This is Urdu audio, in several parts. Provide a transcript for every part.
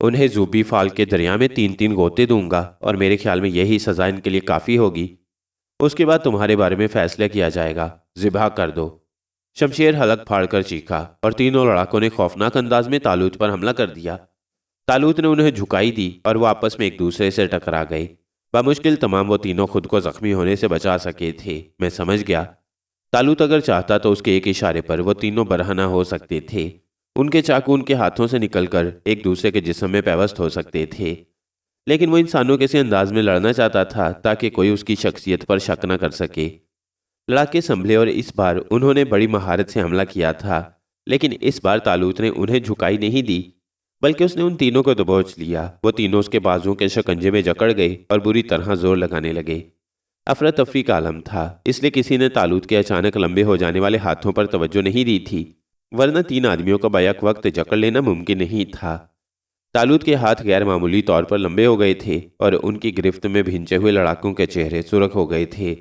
انہیں زوبی فال کے دریا میں 3 غوطے دوں گا اور میرے خیال میں یہی سزا ان کے لیے کافی ہوگی۔ اس کے بعد تمہارے بارے میں فیصلہ کیا جائے گا، ذبح کر دو۔ شمشیر حلق پھاڑ کر چیخا اور تینوں لڑاکوں نے خوفناک انداز میں تالوت پر حملہ کر دیا۔ تالوت نے انہیں جھکائی دی اور وہ آپس میں ایک دوسرے سے ٹکرا گئے۔ بمشکل تمام وہ تینوں خود کو زخمی ہونے سے بچا سکے تھے۔ میں سمجھ گیا تالوت اگر چاہتا تو اس کے ایک اشارے پر وہ تینوں برہنہ ہو سکتے تھے۔ ان کے چاقو ان کے ہاتھوں سے نکل کر ایک دوسرے کے جسم میں پیوست ہو سکتے تھے، لیکن وہ انسانوں کے اسی انداز میں لڑنا چاہتا تھا تاکہ کوئی اس کی شخصیت پر شک نہ کر سکے۔ لڑاکے سنبھلے اور اس بار انہوں نے بڑی مہارت سے حملہ کیا تھا، لیکن اس بار تالوت نے انہیں جھکائی نہیں دی بلکہ اس نے ان تینوں کو دبوچ لیا۔ وہ تینوں اس کے بازوؤں کے شکنجے میں جکڑ گئے اور بری طرح زور لگانے لگے۔ افراتفری کا عالم تھا، اس لیے کسی نے تالوت کے اچانک لمبے ہو جانے والے ہاتھوں پر توجہ نہیں دی تھی، ورنہ 3 آدمیوں کو بیک وقت جکڑ لینا ممکن نہیں تھا۔ تالوت کے ہاتھ غیر معمولی طور پر لمبے ہو گئے تھے اور ان کی گرفت میں بھنچے ہوئے لڑاکوں کے چہرے سرخ ہو گئے تھے۔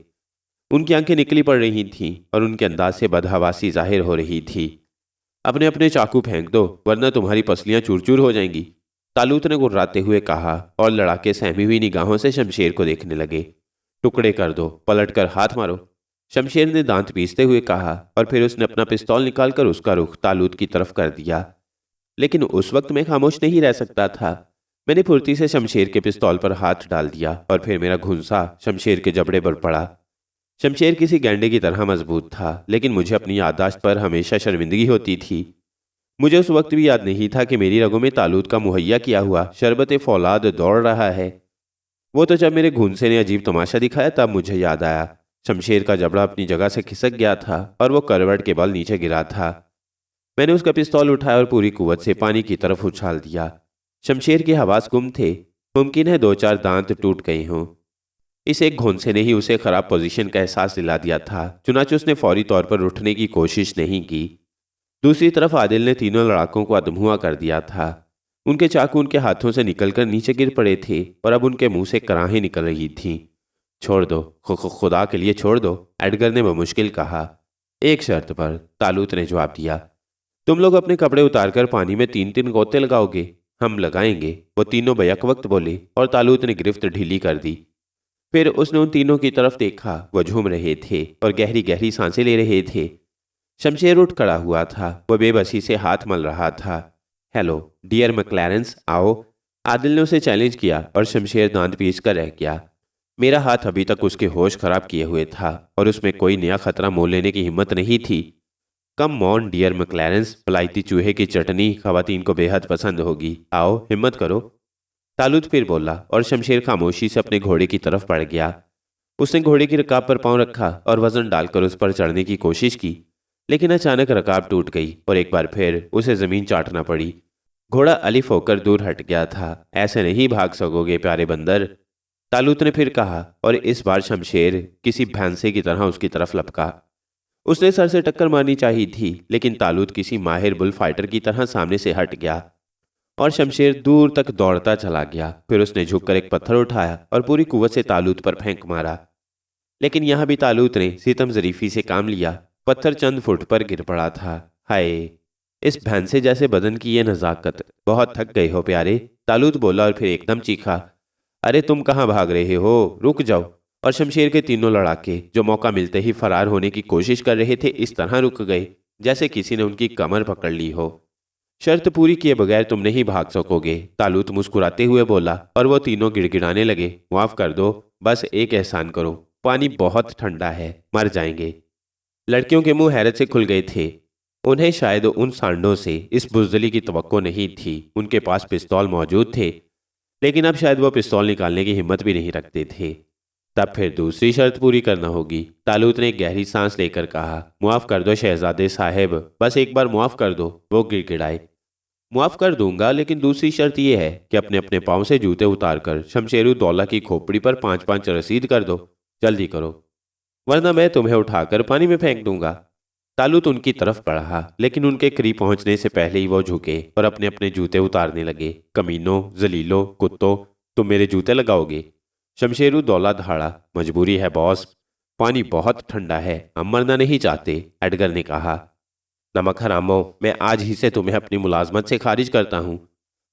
ان کی آنکھیں نکلی پڑ رہی تھیں اور ان کے انداز سے بدحواسی ظاہر ہو رہی تھی۔ اپنے اپنے چاقو پھینک دو ورنہ تمہاری پسلیاں چور چور ہو جائیں گی، تالوت نے گراتے ہوئے کہا، اور لڑاکے سہمی ہوئی نگاہوں سے شمشیر کو دیکھنے لگے۔ ٹکڑے کر دو، پلٹ کر ہاتھ مارو، شمشیر نے دانت پیستے ہوئے کہا، اور پھر اس نے اپنا پستول نکال کر اس کا رخ تالوت کی طرف کر دیا۔ لیکن اس وقت میں خاموش نہیں رہ سکتا تھا۔ میں نے پھرتی سے شمشیر کے پستول پر ہاتھ ڈال دیا اور پھر میرا گھنسا شمشیر کے جبڑے پر پڑا۔ شمشیر کسی گینڈے کی طرح مضبوط تھا، لیکن مجھے اپنی یادداشت پر ہمیشہ شرمندگی ہوتی تھی۔ مجھے اس وقت بھی یاد نہیں تھا کہ میری رگوں میں تالوت کا مہیا کیا ہوا شربت فولاد دوڑ رہا ہے۔ وہ تو جب میرے گھونسے نے عجیب تماشا دکھایا تب مجھے یاد آیا۔ شمشیر کا جبڑا اپنی جگہ سے کھسک گیا تھا اور وہ کروٹ کے بل نیچے گرا تھا۔ میں نے اس کا پستول اٹھایا اور پوری قوت سے پانی کی طرف اچھال دیا۔ شمشیر کے حواس گم تھے، ممکن ہے 2-4 دانت ٹوٹ گئے ہوں۔ اس ایک گھونسے نے ہی اسے خراب پوزیشن کا احساس دلا دیا تھا، چنانچہ اس نے فوری طور پر اٹھنے کی کوشش نہیں کی۔ دوسری طرف عادل نے تینوں لڑاکوں کو ادموا کر دیا تھا۔ ان کے چاقو ان کے ہاتھوں سے نکل کر نیچے گر پڑے تھے اور اب ان کے منہ سے کراہیں نکل رہی تھیں۔ چھوڑ دو، خدا کے لیے چھوڑ دو، ایڈگر نے بمشکل کہا۔ ایک شرط پر، تالوت نے جواب دیا۔ تم لوگ اپنے کپڑے اتار کر پانی میں 3 غوطے لگاؤ گے؟ ہم لگائیں گے، وہ تینوں بیک وقت بولے، اور تالوت نے گرفت ڈھیلی کر دی۔ پھر اس نے ان تینوں کی طرف دیکھا، وہ جھوم رہے تھے اور گہری گہری سانسیں لے رہے تھے۔ شمشیر اٹھ کھڑا ہوا تھا، وہ بے بسی سے ہاتھ مل رہا تھا۔ ہیلو ڈیئر مکلارنس، آؤ، عادل نے اسے چیلنج کیا اور شمشیر دانت پیس کر رہ گیا۔ میرا ہاتھ ابھی تک اس کے ہوش خراب کیے ہوئے تھا اور اس میں کوئی نیا خطرہ مول لینے کی ہمت نہیں تھی۔ کم آن ڈیئر مکلارنس، پلائتی چوہے کی چٹنی خواتین کو بے حد پسند ہوگی، آؤ ہمت کرو۔ تالوت پھر بولا اور شمشیر خاموشی سے اپنے گھوڑے کی طرف بڑھ گیا۔ اس نے گھوڑے کی رکاب پر پاؤں رکھا اور وزن ڈال کر اس پر چڑھنے کی کوشش کی، لیکن اچانک رکاب ٹوٹ گئی اور ایک بار پھر اسے زمین چاٹنا پڑی۔ گھوڑا الف ہو کر دور ہٹ گیا تھا۔ ایسے نہیں بھاگ سکو گے پیارے بندر، تالوت نے پھر کہا، اور اس بار شمشیر کسی بھینسے کی طرح اس کی طرف لپکا۔ اس نے سر سے ٹکر مارنی چاہی تھی، لیکن تالوت کسی ماہر بل فائٹر کی طرح سامنے سے ہٹ گیا اور شمشیر دور تک دوڑتا چلا گیا۔ پھر اس نے جھک کر ایک پتھر اٹھایا اور پوری قوت سے تالوت پر پھینک مارا، لیکن یہاں بھی تالوت نے ستم ظریفی سے کام لیا۔ پتھر چند فٹ پر گر پڑا تھا۔ ہائے، اس بھینسے جیسے بدن کی یہ نزاکت، بہت تھک گئے ہو پیارے، تالوت بولا اور پھر ایک دم چیخا، ارے تم کہاں بھاگ رہے ہو، رک جاؤ۔ اور شمشیر کے تینوں لڑاکے جو موقع ملتے ہی فرار ہونے کی کوشش کر رہے تھے اس طرح رک گئے جیسے کسی نے ان کی کمر پکڑ لی ہو۔ شرط پوری کیے بغیر تم نہیں بھاگ سکو گے، تالوت مسکراتے ہوئے بولا، اور وہ تینوں گڑ گڑانے لگے، معاف کر دو، بس ایک احسان کرو، پانی بہت ٹھنڈا ہے، مر جائیں گے۔ لڑکیوں کے منہ حیرت سے کھل گئے تھے۔ انہیں شاید ان سانڈوں سے اس بزدلی کی توقع نہیں تھی۔ ان کے پاس پستول موجود تھے، لیکن اب شاید وہ پستول نکالنے کی ہمت بھی نہیں رکھتے تھے۔ تب پھر دوسری شرط پوری کرنا ہوگی، تالوت نے ایک گہری سانس لے کر کہا۔ معاف کر دو شہزادے صاحب، بس ایک بار معاف کر دو، وہ گڑ گڑائے۔ معاف کر دوں گا، لیکن دوسری شرط یہ ہے کہ اپنے اپنے پاؤں سے جوتے اتار کر شمشیر الدولہ کی کھوپڑی پر 5 رسید کر دو، جلدی کرو، ورنہ میں تمہیں اٹھا کر پانی میں پھینک دوں گا۔ تالوت ان کی طرف بڑھا، لیکن ان کے قریب پہنچنے سے پہلے ہی وہ جھکے اور اپنے اپنے جوتے اتارنے لگے۔ کمینوں، ذلیلوں، کتوں، تم میرے جوتے لگاؤ گے؟ شمشیر الدولہ دھاڑا، مجبوری ہے باس، پانی بہت ٹھنڈا ہے، ہم مرنا نہیں چاہتے، ایڈگر نے کہا۔ نمک حرامو، میں آج ہی سے تمہیں اپنی ملازمت سے خارج کرتا ہوں۔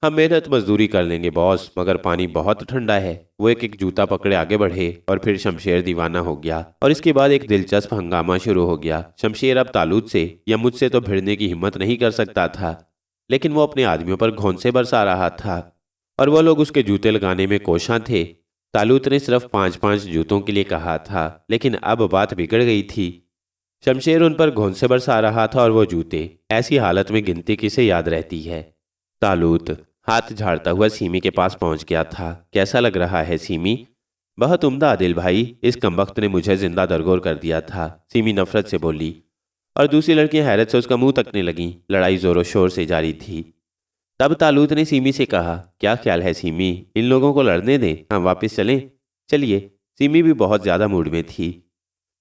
ہم محنت مزدوری کر لیں گے باس، مگر پانی بہت ٹھنڈا ہے۔ وہ ایک جوتا پکڑے آگے بڑھے اور پھر شمشیر دیوانہ ہو گیا، اور اس کے بعد ایک دلچسپ ہنگامہ شروع ہو گیا۔ شمشیر اب طالوت سے یا مجھ سے تو بھیڑنے کی ہمت نہیں کر سکتا تھا، لیکن وہ اپنے آدمیوں پر گھونسے برسا رہا تھا اور وہ لوگ اس کے جوتے لگانے میں کوشاں تھے۔ طالوت نے صرف 5 جوتوں کے لیے کہا تھا، لیکن اب بات بگڑ گئی تھی۔ شمشیر ان پر گھونسے برسا رہا تھا اور وہ جوتے، ایسی حالت میں گنتی کسے یاد رہتی ہے؟ طالوت ہاتھ جھاڑتا ہوا سیمی کے پاس پہنچ گیا تھا۔ کیسا لگ رہا ہے سیمی؟ بہت عمدہ عادل بھائی، اس کمبخت نے مجھے زندہ درگور کر دیا تھا، سیمی نفرت سے بولی، اور دوسری لڑکیاں حیرت سے اس کا منہ تکنے لگیں۔ لڑائی زور و شور سے جاری تھی۔ تب طالوت نے سیمی سے کہا، کیا خیال ہے سیمی، ان لوگوں کو لڑنے دیں، ہم واپس چلیں؟ چلیے۔ سیمی بھی بہت زیادہ موڈ میں تھی۔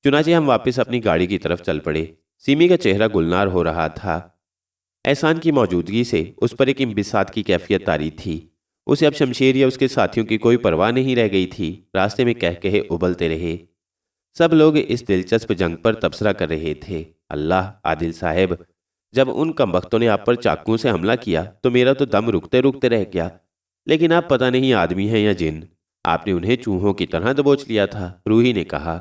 چنانچہ ہم واپس اپنی گاڑی کی طرف چل پڑے۔ سیمی کا چہرہ گلنار ہو رہا تھا۔ احسان کی موجودگی سے اس پر ایک انبساط کی کیفیت طاری تھی۔ اسے اب شمشیر یا اس کے ساتھیوں کی کوئی پرواہ نہیں رہ گئی تھی۔ راستے میں کہے ابلتے رہے۔ سب لوگ اس دلچسپ جنگ پر تبصرہ کر رہے تھے۔ اللہ عادل صاحب، جب ان کمبختوں نے آپ پر چاقوں سے حملہ کیا تو میرا تو دم رکتے رکتے رہ گیا، لیکن آپ پتہ نہیں آدمی ہیں یا جن، آپ نے انہیں چوہوں کی طرح دبوچ لیا تھا، روحی نے کہا۔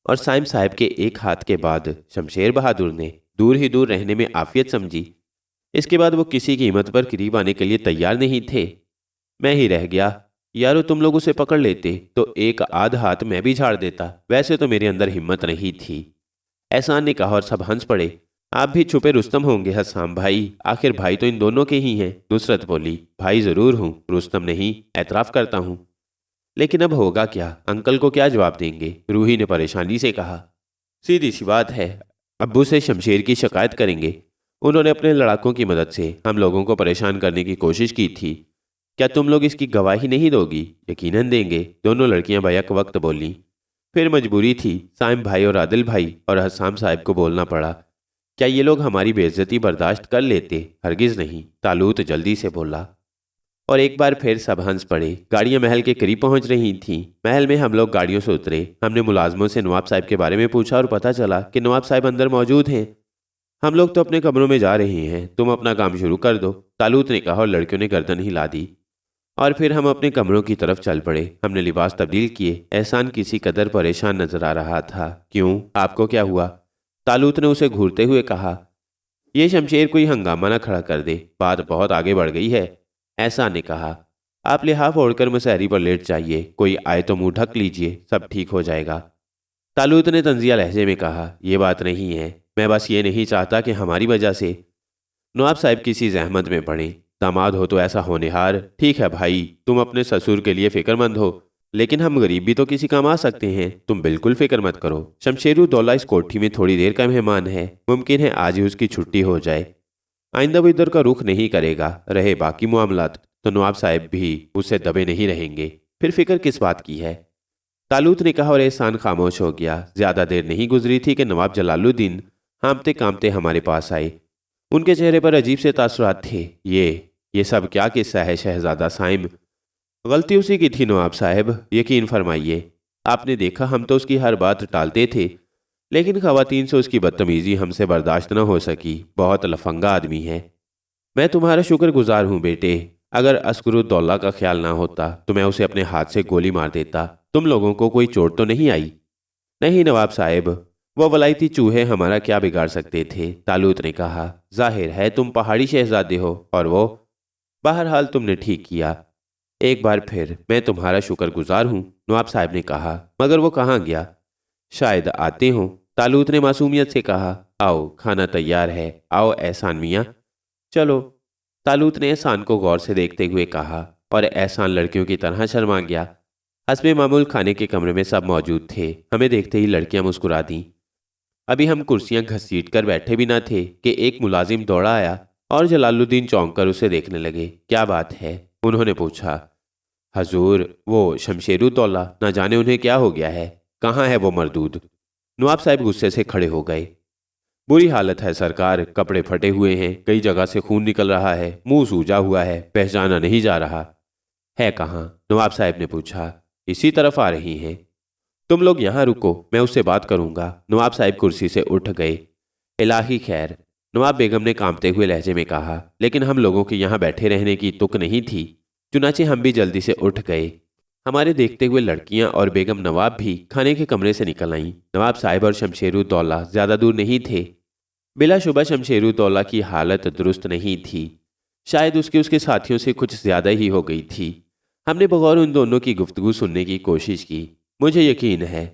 اور سائم صاحب کے ایک ہاتھ کے بعد شمشیر بہادر نے دور ہی دور رہنے میں عافیت سمجھی۔ اس کے بعد وہ کسی کی ہمت پر قریب آنے کے لیے تیار نہیں تھے۔ میں ہی رہ گیا۔ یارو تم لوگ اسے پکڑ لیتے تو ایک آدھ ہاتھ میں بھی جھاڑ دیتا، ویسے تو میرے اندر ہمت نہیں تھی، احسان نے کہا، اور سب ہنس پڑے۔ آپ بھی چھپے رستم ہوں گے حسام بھائی، آخر بھائی تو ان دونوں کے ہی ہیں۔ نصرت بولی، بھائی ضرور ہوں، رستم نہیں، اعتراف کرتا ہوں، لیکن اب ہوگا کیا؟ انکل کو کیا جواب دیں گے؟ روحی نے پریشانی سے کہا۔ سیدھی سی بات ہے، ابو سے شمشیر کی شکایت کریں گے، انہوں نے اپنے لڑاکوں کی مدد سے ہم لوگوں کو پریشان کرنے کی کوشش کی تھی، کیا تم لوگ اس کی گواہی نہیں دو گی؟ یقیناً دیں گے، دونوں لڑکیاں بیک وقت بولیں۔ پھر مجبوری تھی، سائم بھائی اور عادل بھائی اور حسام صاحب کو بولنا پڑا۔ کیا یہ لوگ ہماری بے عزتی برداشت کر لیتے؟ ہرگز نہیں، طالوت جلدی سے بولا۔ اور ایک بار پھر سب ہنس پڑے۔ گاڑیاں محل کے قریب پہنچ رہی تھیں۔ محل میں ہم لوگ گاڑیوں سے اترے۔ ہم نے ملازموں سے نواب صاحب کے بارے میں پوچھا اور پتہ چلا کہ نواب صاحب اندر موجود ہیں۔ ہم لوگ تو اپنے کمروں میں جا رہے ہیں، تم اپنا کام شروع کر دو، طالوت نے کہا، اور لڑکیوں نے گردن ہلا دی۔ اور پھر ہم اپنے کمروں کی طرف چل پڑے۔ ہم نے لباس تبدیل کیے۔ احسان کسی قدر پریشان نظر آ رہا تھا۔ کیوں؟ آپ کو کیا ہوا؟ طالوت نے اسے گھورتے ہوئے کہا۔ یہ شمشیر کوئی ہنگامہ نہ کھڑا کر دے، بات بہت آگے بڑھ گئی ہے، احسان نے کہا۔ آپ لحاف اوڑھ کر مسہری پر لیٹ جائیے، کوئی آئے تو منہ ڈھک لیجئے، سب ٹھیک ہو جائے گا۔ طالوت نے طنزیہ لہجے میں کہا، یہ بات نہیں ہے، میں بس یہ نہیں چاہتا کہ ہماری وجہ سے نواب صاحب کسی زحمت میں پڑیں۔ داماد ہو تو ایسا ہونہار۔ ٹھیک ہے بھائی، تم اپنے سسور کے لیے فکر مند ہو، لیکن ہم غریب بھی تو کسی کام آ سکتے ہیں، تم بالکل فکر مت کرو۔ شمشیرو دولہ اس کوٹھی میں تھوڑی دیر کا مہمان ہے، ممکن ہے آج ہی اس کی چھٹی ہو جائے، آئندہ وہ ادھر کا رخ نہیں کرے گا۔ رہے باقی معاملات تو نواب صاحب بھی اس سے دبے نہیں رہیں گے، پھر فکر کس بات کی ہے؟ طالوت نے کہا، اور احسان خاموش ہو گیا۔ زیادہ دیر نہیں گزری تھی کہ نواب جلال الدین ہانپتے کانپتے ہمارے پاس آئے۔ ان کے چہرے پر عجیب سے تاثرات تھے۔ یہ سب کیا قصہ ہے شہزادہ سائم؟ غلطی اسی کی تھی نواب صاحب، یقین فرمائیے۔ آپ نے دیکھا ہم تو اس کی ہر بات ٹالتے تھے، لیکن خواتین سے اس کی بدتمیزی ہم سے برداشت نہ ہو سکی، بہت لفنگا آدمی ہے۔ میں تمہارا شکر گزار ہوں بیٹے، اگر عسکرالدولہ کا خیال نہ ہوتا تو میں اسے اپنے ہاتھ سے گولی مار دیتا۔ تم لوگوں کو کوئی چوٹ تو نہیں آئی؟ نہیں نواب صاحب، وہ ولایتی چوہے ہمارا کیا بگاڑ سکتے تھے، طالوت نے کہا۔ ظاہر ہے تم پہاڑی شہزادے ہو، اور وہ، بہرحال تم نے ٹھیک کیا۔ ایک بار پھر میں تمہارا شکر گزار ہوں، نواب صاحب نے کہا، مگر وہ کہاں گیا؟ شاید آتے ہوں، طالوت نے معصومیت سے کہا۔ آؤ، کھانا تیار ہے، آؤ احسان میاں، چلو۔ طالوت نے احسان کو غور سے دیکھتے ہوئے کہا، اور احسان لڑکیوں کی طرح شرما گیا۔ حسب معمول کھانے کے کمرے میں سب موجود تھے۔ ہمیں دیکھتے ہی لڑکیاں مسکرا دیں۔ ابھی ہم کرسیاں گھسیٹ کر بیٹھے بھی نہ تھے کہ ایک ملازم دوڑا آیا اور جلال الدین چونک کر اسے دیکھنے لگے۔ کیا بات ہے؟ انہوں نے پوچھا۔ حضور، وہ شمشیر الدولہ، نہ جانے انہیں کیا ہو گیا ہے، کہاں ہے وہ مردود؟ نواب صاحب غصے سے کھڑے ہو گئے۔ بری حالت ہے سرکار، کپڑے پھٹے ہوئے ہیں، کئی جگہ سے خون نکل رہا ہے، منہ سوجا ہوا ہے، پہچانا نہیں جا رہا۔ ہے کہاں؟ نواب صاحب نے پوچھا۔ اسی طرف آ رہی ہیں۔ تم لوگ یہاں رکو، میں اس سے بات کروں گا۔ نواب صاحب کرسی سے اٹھ گئے۔ الہی خیر، نواب بیگم نے کانپتے ہوئے لہجے میں کہا، لیکن ہم لوگوں کے یہاں بیٹھے رہنے کی تک نہیں تھی، چنانچہ ہم بھی جلدی سے اٹھ گئے۔ ہمارے دیکھتے ہوئے لڑکیاں اور بیگم نواب بھی کھانے کے کمرے سے نکل آئیں۔ نواب صاحب اور شمشیر الدولہ زیادہ دور نہیں تھے۔ بلا شبہ شمشیر الدولہ کی حالت درست نہیں تھی، شاید اس کے ساتھیوں سے کچھ زیادہ ہی ہو گئی تھی۔ ہم نے بغور ان دونوں کی گفتگو سننے کی کوشش کی۔ مجھے یقین ہے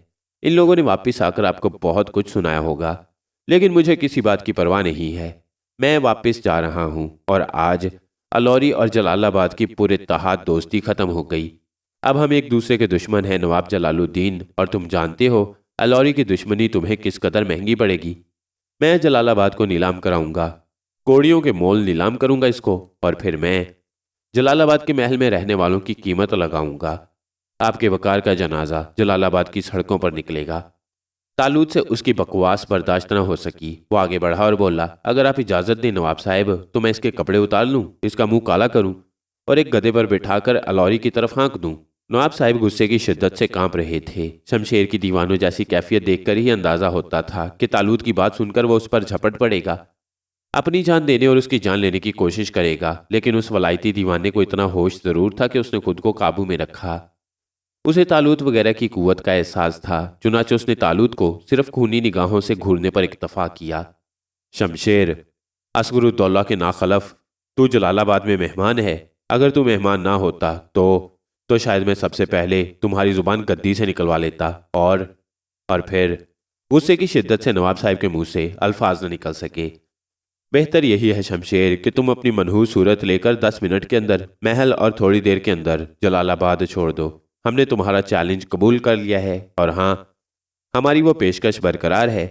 ان لوگوں نے واپس آ کر آپ کو بہت کچھ سنایا ہوگا، لیکن مجھے کسی بات کی پرواہ نہیں ہے۔ میں واپس جا رہا ہوں اور آج الوری اور جلال آباد کی پورے اتحاد دوستی ختم ہو گئی۔ اب ہم ایک دوسرے کے دشمن ہیں نواب جلال الدین، اور تم جانتے ہو الوری کی دشمنی تمہیں کس قدر مہنگی پڑے گی۔ میں جلال آباد کو نیلام کراؤں گا، کوڑیوں کے مول نیلام کروں گا اس کو، اور پھر میں جلال آباد کے محل میں رہنے والوں کی قیمت لگاؤں گا۔ آپ کے وقار کا جنازہ جلال آباد کی سڑکوں پر نکلے گا۔ طالوت سے اس کی بکواس برداشت نہ ہو سکی، وہ آگے بڑھا اور بولا، اگر آپ اجازت دیں نواب صاحب تو میں اس کے کپڑے اتار لوں، اس کا منہ کالا کروں اور ایک گدھے پر بٹھا کر الوری کی طرف ہانک دوں۔ نواب صاحب غصے کی شدت سے کانپ رہے تھے۔ شمشیر کی دیوانوں جیسی کیفیت دیکھ کر ہی اندازہ ہوتا تھا کہ طالوت کی بات سن کر وہ اس پر جھپٹ پڑے گا، اپنی جان دینے اور اس کی جان لینے کی کوشش کرے گا، لیکن اس ولایتی دیوانے کو اتنا ہوش ضرور تھا کہ اس نے خود کو قابو میں رکھا۔ اسے طالوت وغیرہ کی قوت کا احساس تھا، چنانچہ اس نے طالوت کو صرف خونی نگاہوں سے گھورنے پر اکتفا کیا۔ شمشیر، اصغر الدولہ کے ناخلف، تو جلال آباد میں مہمان ہے۔ اگر تو مہمان نہ ہوتا تو شاید میں سب سے پہلے تمہاری زبان گدی سے نکلوا لیتا، اور پھر غصے کی شدت سے نواب صاحب کے منہ سے الفاظ نہ نکل سکے۔ بہتر یہی ہے شمشیر کہ تم اپنی منحوس صورت لے کر 10 منٹ کے اندر محل اور تھوڑی دیر کے اندر جلال آباد چھوڑ دو۔ ہم نے تمہارا چیلنج قبول کر لیا ہے، اور ہاں، ہماری وہ پیشکش برقرار ہے۔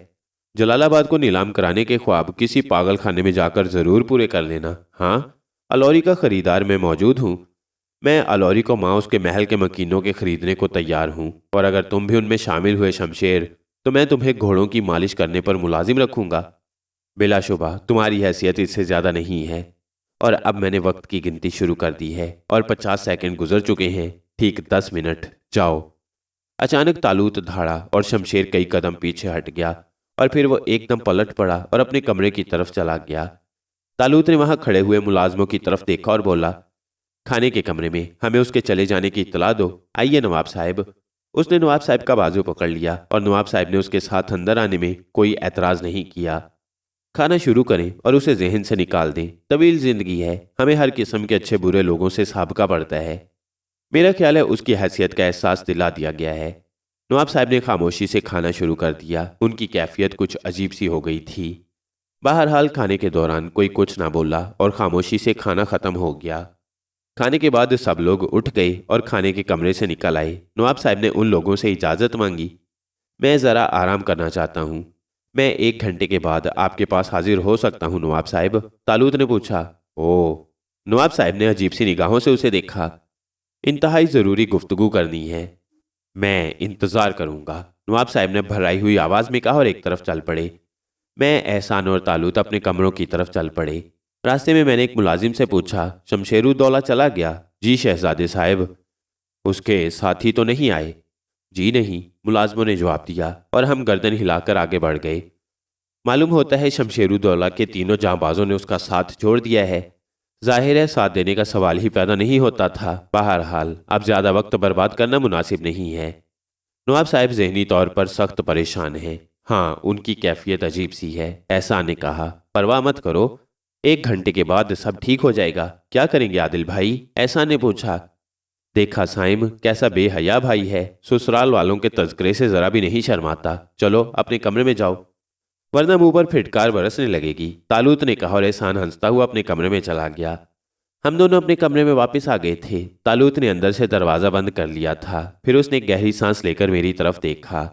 جلال آباد کو نیلام کرانے کے خواب کسی پاگل خانے میں جا کر ضرور پورے کر لینا۔ ہاں، الوری کا خریدار میں موجود ہوں۔ میں الوری کو ماں اس کے محل کے مکینوں کے خریدنے کو تیار ہوں، اور اگر تم بھی ان میں شامل ہوئے شمشیر تو میں تمہیں گھوڑوں کی مالش کرنے پر ملازم رکھوں گا۔ بلا شبہ تمہاری حیثیت اس سے زیادہ نہیں ہے، اور اب میں نے وقت کی گنتی شروع کر دی ہے اور 50 سیکنڈ گزر چکے ہیں، ٹھیک 10 منٹ، جاؤ۔ اچانک طالوت دھاڑا اور شمشیر کئی قدم پیچھے ہٹ گیا، اور پھر وہ ایک دم پلٹ پڑا اور اپنے کمرے کی طرف چلا گیا۔ طالوت نے وہاں کھڑے ہوئے ملازموں کی طرف دیکھا اور بولا، کھانے کے کمرے میں ہمیں اس کے چلے جانے کی اطلاع دو۔ آئیے نواب صاحب۔ اس نے نواب صاحب کا بازو پکڑ لیا، اور نواب صاحب نے اس کے ساتھ اندر آنے میں کوئی اعتراض نہیں کیا۔ کھانا شروع کریں اور اسے ذہن سے نکال دیں، طویل زندگی ہے، ہمیں ہر قسم کے اچھے برے لوگوں سے سابقہ پڑتا ہے۔ میرا خیال ہے اس کی حیثیت کا احساس دلا دیا گیا ہے۔ نواب صاحب نے خاموشی سے کھانا شروع کر دیا۔ ان کی کیفیت کچھ عجیب سی ہو گئی تھی۔ بہرحال کھانے کے دوران کوئی کچھ نہ بولا اور خاموشی سے کھانا ختم ہو گیا۔ کھانے کے بعد سب لوگ اٹھ گئے اور کھانے کے کمرے سے نکل آئے۔ نواب صاحب نے ان لوگوں سے اجازت مانگی، میں ذرا آرام کرنا چاہتا ہوں، میں 1 گھنٹے کے بعد آپ کے پاس حاضر ہو سکتا ہوں نواب صاحب؟ طالوت نے پوچھا۔ نواب صاحب نے عجیب سی نگاہوں سے اسے دیکھا۔ انتہائی ضروری گفتگو کرنی ہے، میں انتظار کروں گا، نواب صاحب نے بھرائی ہوئی آواز میں کہا اور ایک طرف چل پڑے۔ میں، احسان اور طالوت اپنے کمروں کی طرف چل پڑے۔ راستے میں میں نے ایک ملازم سے پوچھا، شمشیر الدولہ چلا گیا؟ جی شہزادے صاحب۔ اس کے ساتھی تو نہیں آئے؟ جی نہیں، ملازموں نے جواب دیا، اور ہم گردن ہلا کر آگے بڑھ گئے۔ معلوم ہوتا ہے شمشیر الدولہ کے تینوں جاں بازوں نے اس کا ساتھ چھوڑ دیا ہے۔ ظاہر ہے ساتھ دینے کا سوال ہی پیدا نہیں ہوتا تھا۔ بہرحال اب زیادہ وقت برباد کرنا مناسب نہیں ہے۔ نواب صاحب ذہنی طور پر سخت پریشان ہیں۔ ہاں، ان کی کیفیت عجیب سی ہے، احسان نے کہا۔ پرواہ مت کرو، 1 گھنٹے کے بعد سب ٹھیک ہو جائے گا۔ کیا کریں گے عادل بھائی؟ احسان نے پوچھا۔ دیکھا سائم کیسا بے حیا بھائی ہے، سسرال والوں کے تذکرے سے ذرا بھی نہیں شرماتا۔ چلو اپنے کمرے میں جاؤ، ورنہ منہ پر پھٹکار برسنے لگے گی، طالوت نے کہا، اور احسان ہنستا ہوا اپنے کمرے میں چلا گیا۔ ہم دونوں اپنے کمرے میں واپس آ گئے تھے۔ طالوت نے اندر سے دروازہ بند کر لیا تھا، پھر اس نے ایک گہری سانس لے کر میری طرف دیکھا۔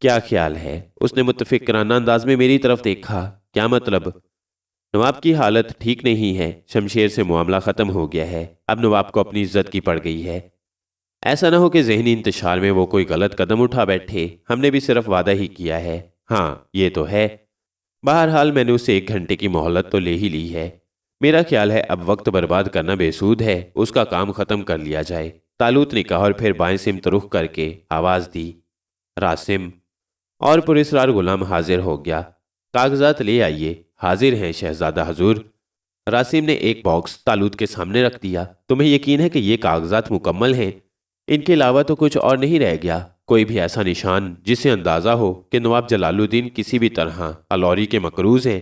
کیا خیال ہے؟ اس نے متفکرانہ انداز میں میری طرف دیکھا۔ کیا مطلب؟ نواب کی حالت ٹھیک نہیں ہے، شمشیر سے معاملہ ختم ہو گیا ہے، اب نواب کو اپنی عزت کی پڑ گئی ہے۔ ایسا نہ ہو کہ ذہنی انتشار میں وہ کوئی غلط قدم اٹھا بیٹھے، ہم نے بھی صرف وعدہ ہی کیا ہے۔ ہاں یہ تو ہے، بہرحال میں نے اسے 1 گھنٹے کی مہلت تو لے ہی لی ہے۔ میرا خیال ہے اب وقت برباد کرنا بے سود ہے، اس کا کام ختم کر لیا جائے، طالوت نے کہا، اور پھر بائیں سمت رخ کر کے آواز دی، راسم، اور پراسرار غلام حاضر ہو گیا۔ کاغذات لے آئیے، حاضر ہیں شہزادہ حضور۔ راسم نے ایک باکس تالوت کے سامنے رکھ دیا۔ تمہیں یقین ہے کہ یہ کاغذات مکمل ہیں؟ ان کے علاوہ تو کچھ اور نہیں رہ گیا؟ کوئی بھی ایسا نشان جس سے اندازہ ہو کہ نواب جلال الدین کسی بھی طرح الوری کے مقروض ہیں؟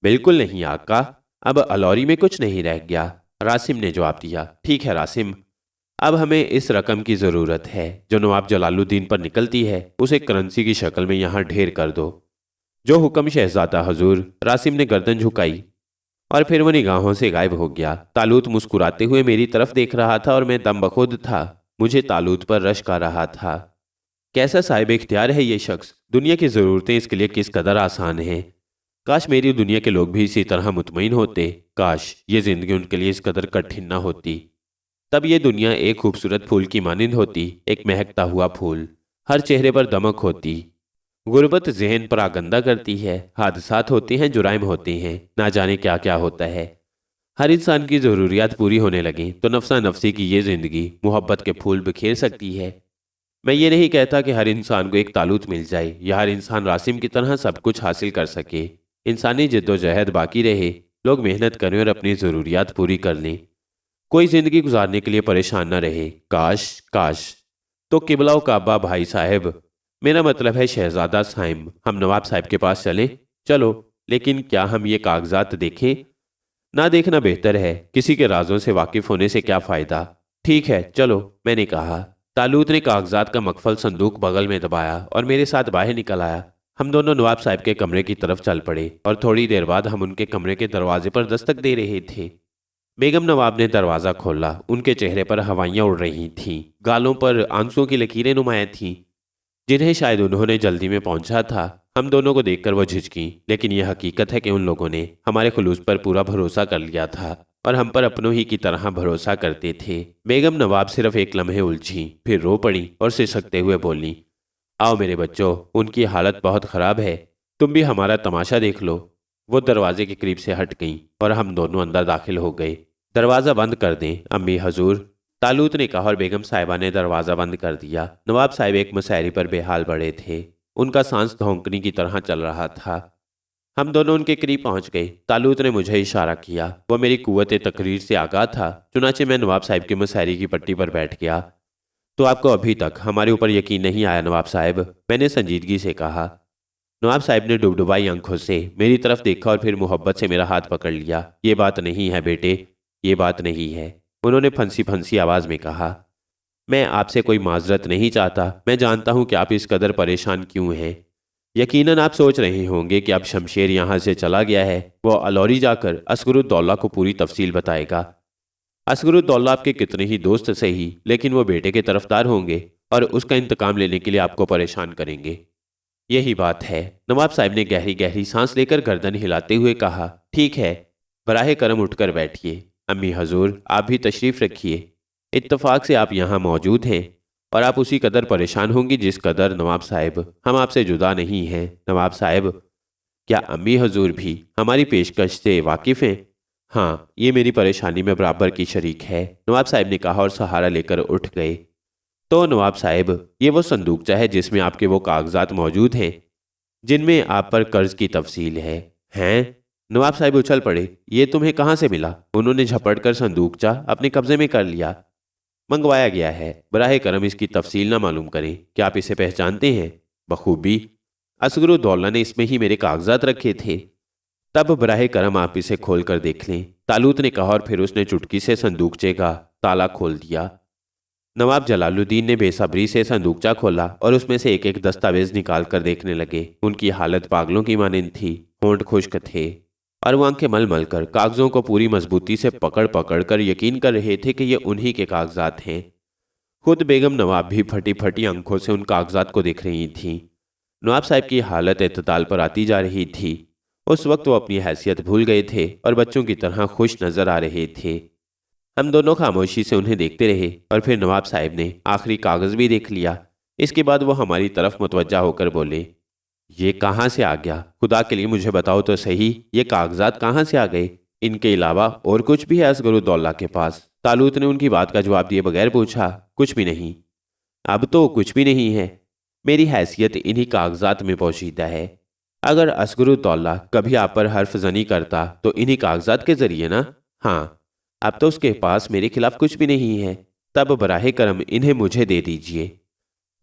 بالکل نہیں آقا، اب الوری میں کچھ نہیں رہ گیا، راسم نے جواب دیا۔ ٹھیک ہے راسم، اب ہمیں اس رقم کی ضرورت ہے جو نواب جلال الدین پر نکلتی ہے، اسے کرنسی کی شکل میں یہاں ڈھیر کر دو۔ جو حکم شہزادہ حضور، راسم نے گردن جھکائی اور پھر وہ نگاہوں سے غائب ہو گیا۔ تالوت مسکراتے ہوئے میری طرف دیکھ رہا تھا اور میں دم بخود تھا۔ مجھے تالوت پر رشک آ رہا تھا۔ کیسا صاحب اختیار ہے یہ شخص، دنیا کی ضرورتیں اس کے لیے کس قدر آسان ہیں۔ کاش میری دنیا کے لوگ بھی اسی طرح مطمئن ہوتے، کاش یہ زندگی ان کے لیے اس قدر کٹھن نہ ہوتی۔ تب یہ دنیا ایک خوبصورت پھول کی مانند ہوتی، ایک مہکتا ہوا پھول، ہر چہرے پر دمک ہوتی۔ غربت ذہن پر آگندہ کرتی ہے، حادثات ہوتے ہیں، جرائم ہوتے ہیں، نہ جانے کیا کیا ہوتا ہے۔ ہر انسان کی ضروریات پوری ہونے لگیں تو نفسا نفسی کی یہ زندگی محبت کے پھول بکھیر سکتی ہے۔ میں یہ نہیں کہتا کہ ہر انسان کو ایک تالوت مل جائے یا ہر انسان راسم کی طرح سب کچھ حاصل کر سکے۔ انسانی جد و جہد باقی رہے، لوگ محنت کریں اور اپنی ضروریات پوری کر لیں، کوئی زندگی گزارنے کے لیے پریشان نہ رہے۔ کاش کاش۔ تو قبلہ و کعبہ بھائی صاحب، میرا مطلب ہے شہزادہ سائم، ہم نواب صاحب کے پاس چلیں؟ چلو، لیکن کیا ہم یہ کاغذات دیکھیں؟ نہ دیکھنا بہتر ہے، کسی کے رازوں سے واقف ہونے سے کیا فائدہ۔ ٹھیک ہے چلو، میں نے کہا۔ تالوت نے کاغذات کا مقفل صندوق بغل میں دبایا اور میرے ساتھ باہر نکل آیا۔ ہم دونوں نواب صاحب کے کمرے کی طرف چل پڑے اور تھوڑی دیر بعد ہم ان کے کمرے کے دروازے پر دستک دے رہے تھے۔ بیگم نواب نے دروازہ کھولا، ان کے چہرے پر ہوائیاں اڑ رہی تھیں، گالوں پر آنسوؤں کی لکیریں نمایاں تھیں، جنہیں شاید انہوں نے جلدی میں پہنچا تھا۔ ہم دونوں کو دیکھ کر وہ جھجکیں، لیکن یہ حقیقت ہے کہ ان لوگوں نے ہمارے خلوص پر پورا بھروسہ کر لیا تھا اور ہم پر اپنوں ہی کی طرح بھروسہ کرتے تھے۔ بیگم نواب صرف ایک لمحے الجھیں، پھر رو پڑیں اور سسکتے ہوئے بولیں، آؤ میرے بچوں، ان کی حالت بہت خراب ہے، تم بھی ہمارا تماشا دیکھ لو۔ وہ دروازے کے قریب سے ہٹ گئیں اور ہم دونوں اندر داخل ہو گئے۔ دروازہ بند کر دیں امی حضور، تالوت نے کہا اور بیگم صاحبہ نے دروازہ بند کر دیا۔ نواب صاحب ایک مسیری پر بے حال پڑے تھے، ان کا سانس دھونکنی کی طرح چل رہا تھا۔ ہم دونوں ان کے قریب پہنچ گئے۔ تالوت نے مجھے اشارہ کیا، وہ میری قوت تقریر سے آگاہ تھا، چنانچہ میں نواب صاحب کی مسیری کی پٹی پر بیٹھ گیا۔ تو آپ کو ابھی تک ہمارے اوپر یقین نہیں آیا نواب صاحب؟ میں نے سنجیدگی سے کہا۔ نواب صاحب نے ڈبڈبائی آنکھوں سے میری طرف دیکھا اور پھر محبت سے میرا ہاتھ پکڑ لیا۔ یہ بات نہیں ہے بیٹے، یہ بات نہیں ہے، انہوں نے پھنسی پھنسی آواز میں کہا۔ میں آپ سے کوئی معذرت نہیں چاہتا، میں جانتا ہوں کہ آپ اس قدر پریشان کیوں ہیں۔ یقیناً آپ سوچ رہے ہوں گے کہ اب شمشیر یہاں سے چلا گیا ہے، وہ الوری جا کر اصغر الدولہ کو پوری تفصیل بتائے گا۔ اصغر الدولہ آپ کے کتنے ہی دوست صحیح، لیکن وہ بیٹے کے طرفدار ہوں گے اور اس کا انتقام لینے کے لیے آپ کو پریشان کریں گے۔ یہی بات ہے۔ نواب صاحب نے گہری گہری سانس لے کر گردن ہلاتے ہوئے کہا، ٹھیک ہے، براہ کرم اٹھ کر بیٹھیے۔ امی حضور، آپ بھی تشریف رکھیے۔ اتفاق سے آپ یہاں موجود ہیں اور آپ اسی قدر پریشان ہوں گی جس قدر نواب صاحب۔ ہم آپ سے جدا نہیں ہیں نواب صاحب۔ کیا امی حضور بھی ہماری پیشکش سے واقف ہیں؟ ہاں، یہ میری پریشانی میں برابر کی شریک ہے، نواب صاحب نے کہا اور سہارا لے کر اٹھ گئے۔ تو نواب صاحب، یہ وہ صندوقچہ ہے جس میں آپ کے وہ کاغذات موجود ہیں جن میں آپ پر قرض کی تفصیل ہے؟ ہیں؟ نواب صاحب اچھل پڑے، یہ تمہیں کہاں سے ملا؟ انہوں نے جھپٹ کر صندوقچہ اپنے قبضے میں کر لیا۔ منگوایا گیا ہے، براہ کرم اس کی تفصیل نہ معلوم کریں۔ کیا آپ اسے پہچانتے ہیں؟ بخوبی، اصغر الدولہ نے اس میں ہی میرے کاغذات رکھے تھے۔ تب براہ کرم آپ اسے کھول کر دیکھ لیں، تالوت نے کہا اور پھر اس نے چٹکی سے صندوقچے کا تالا کھول دیا۔ نواب جلال الدین نے بے صبری سے صندوقچہ کھولا اور اس میں سے ایک ایک دستاویز نکال کر دیکھنے لگے۔ ان کی حالت پاگلوں کی مانند تھی، ہونٹ خشک تھے اور وہ آنکھیں مل مل کر کاغذوں کو پوری مضبوطی سے پکڑ پکڑ کر یقین کر رہے تھے کہ یہ انہی کے کاغذات ہیں۔ خود بیگم نواب بھی پھٹی پھٹی آنکھوں سے ان کاغذات کو دیکھ رہی تھیں۔ نواب صاحب کی حالت اعتدال پر آتی جا رہی تھی۔ اس وقت وہ اپنی حیثیت بھول گئے تھے اور بچوں کی طرح خوش نظر آ رہے تھے۔ ہم دونوں خاموشی سے انہیں دیکھتے رہے اور پھر نواب صاحب نے آخری کاغذ بھی دیکھ لیا۔ اس کے بعد وہ ہماری طرف متوجہ ہو کر بولے، یہ کہاں سے آ گیا؟ خدا کے لیے مجھے بتاؤ تو صحیح، یہ کاغذات کہاں سے آ گئے؟ ان کے علاوہ اور کچھ بھی ہے اصغر الدولہ کے پاس؟ تالوت نے ان کی بات کا جواب دیے بغیر پوچھا۔ کچھ بھی نہیں، اب تو کچھ بھی نہیں ہے، میری حیثیت انہی کاغذات میں پوشیدہ ہے۔ اگر اصغرالدولہ کبھی آپ پر حرف زنی کرتا تو انہی کاغذات کے ذریعے نا؟ ہاں، اب تو اس کے پاس میرے خلاف کچھ بھی نہیں ہے، تب براہ کرم انہیں مجھے دے دیجئے،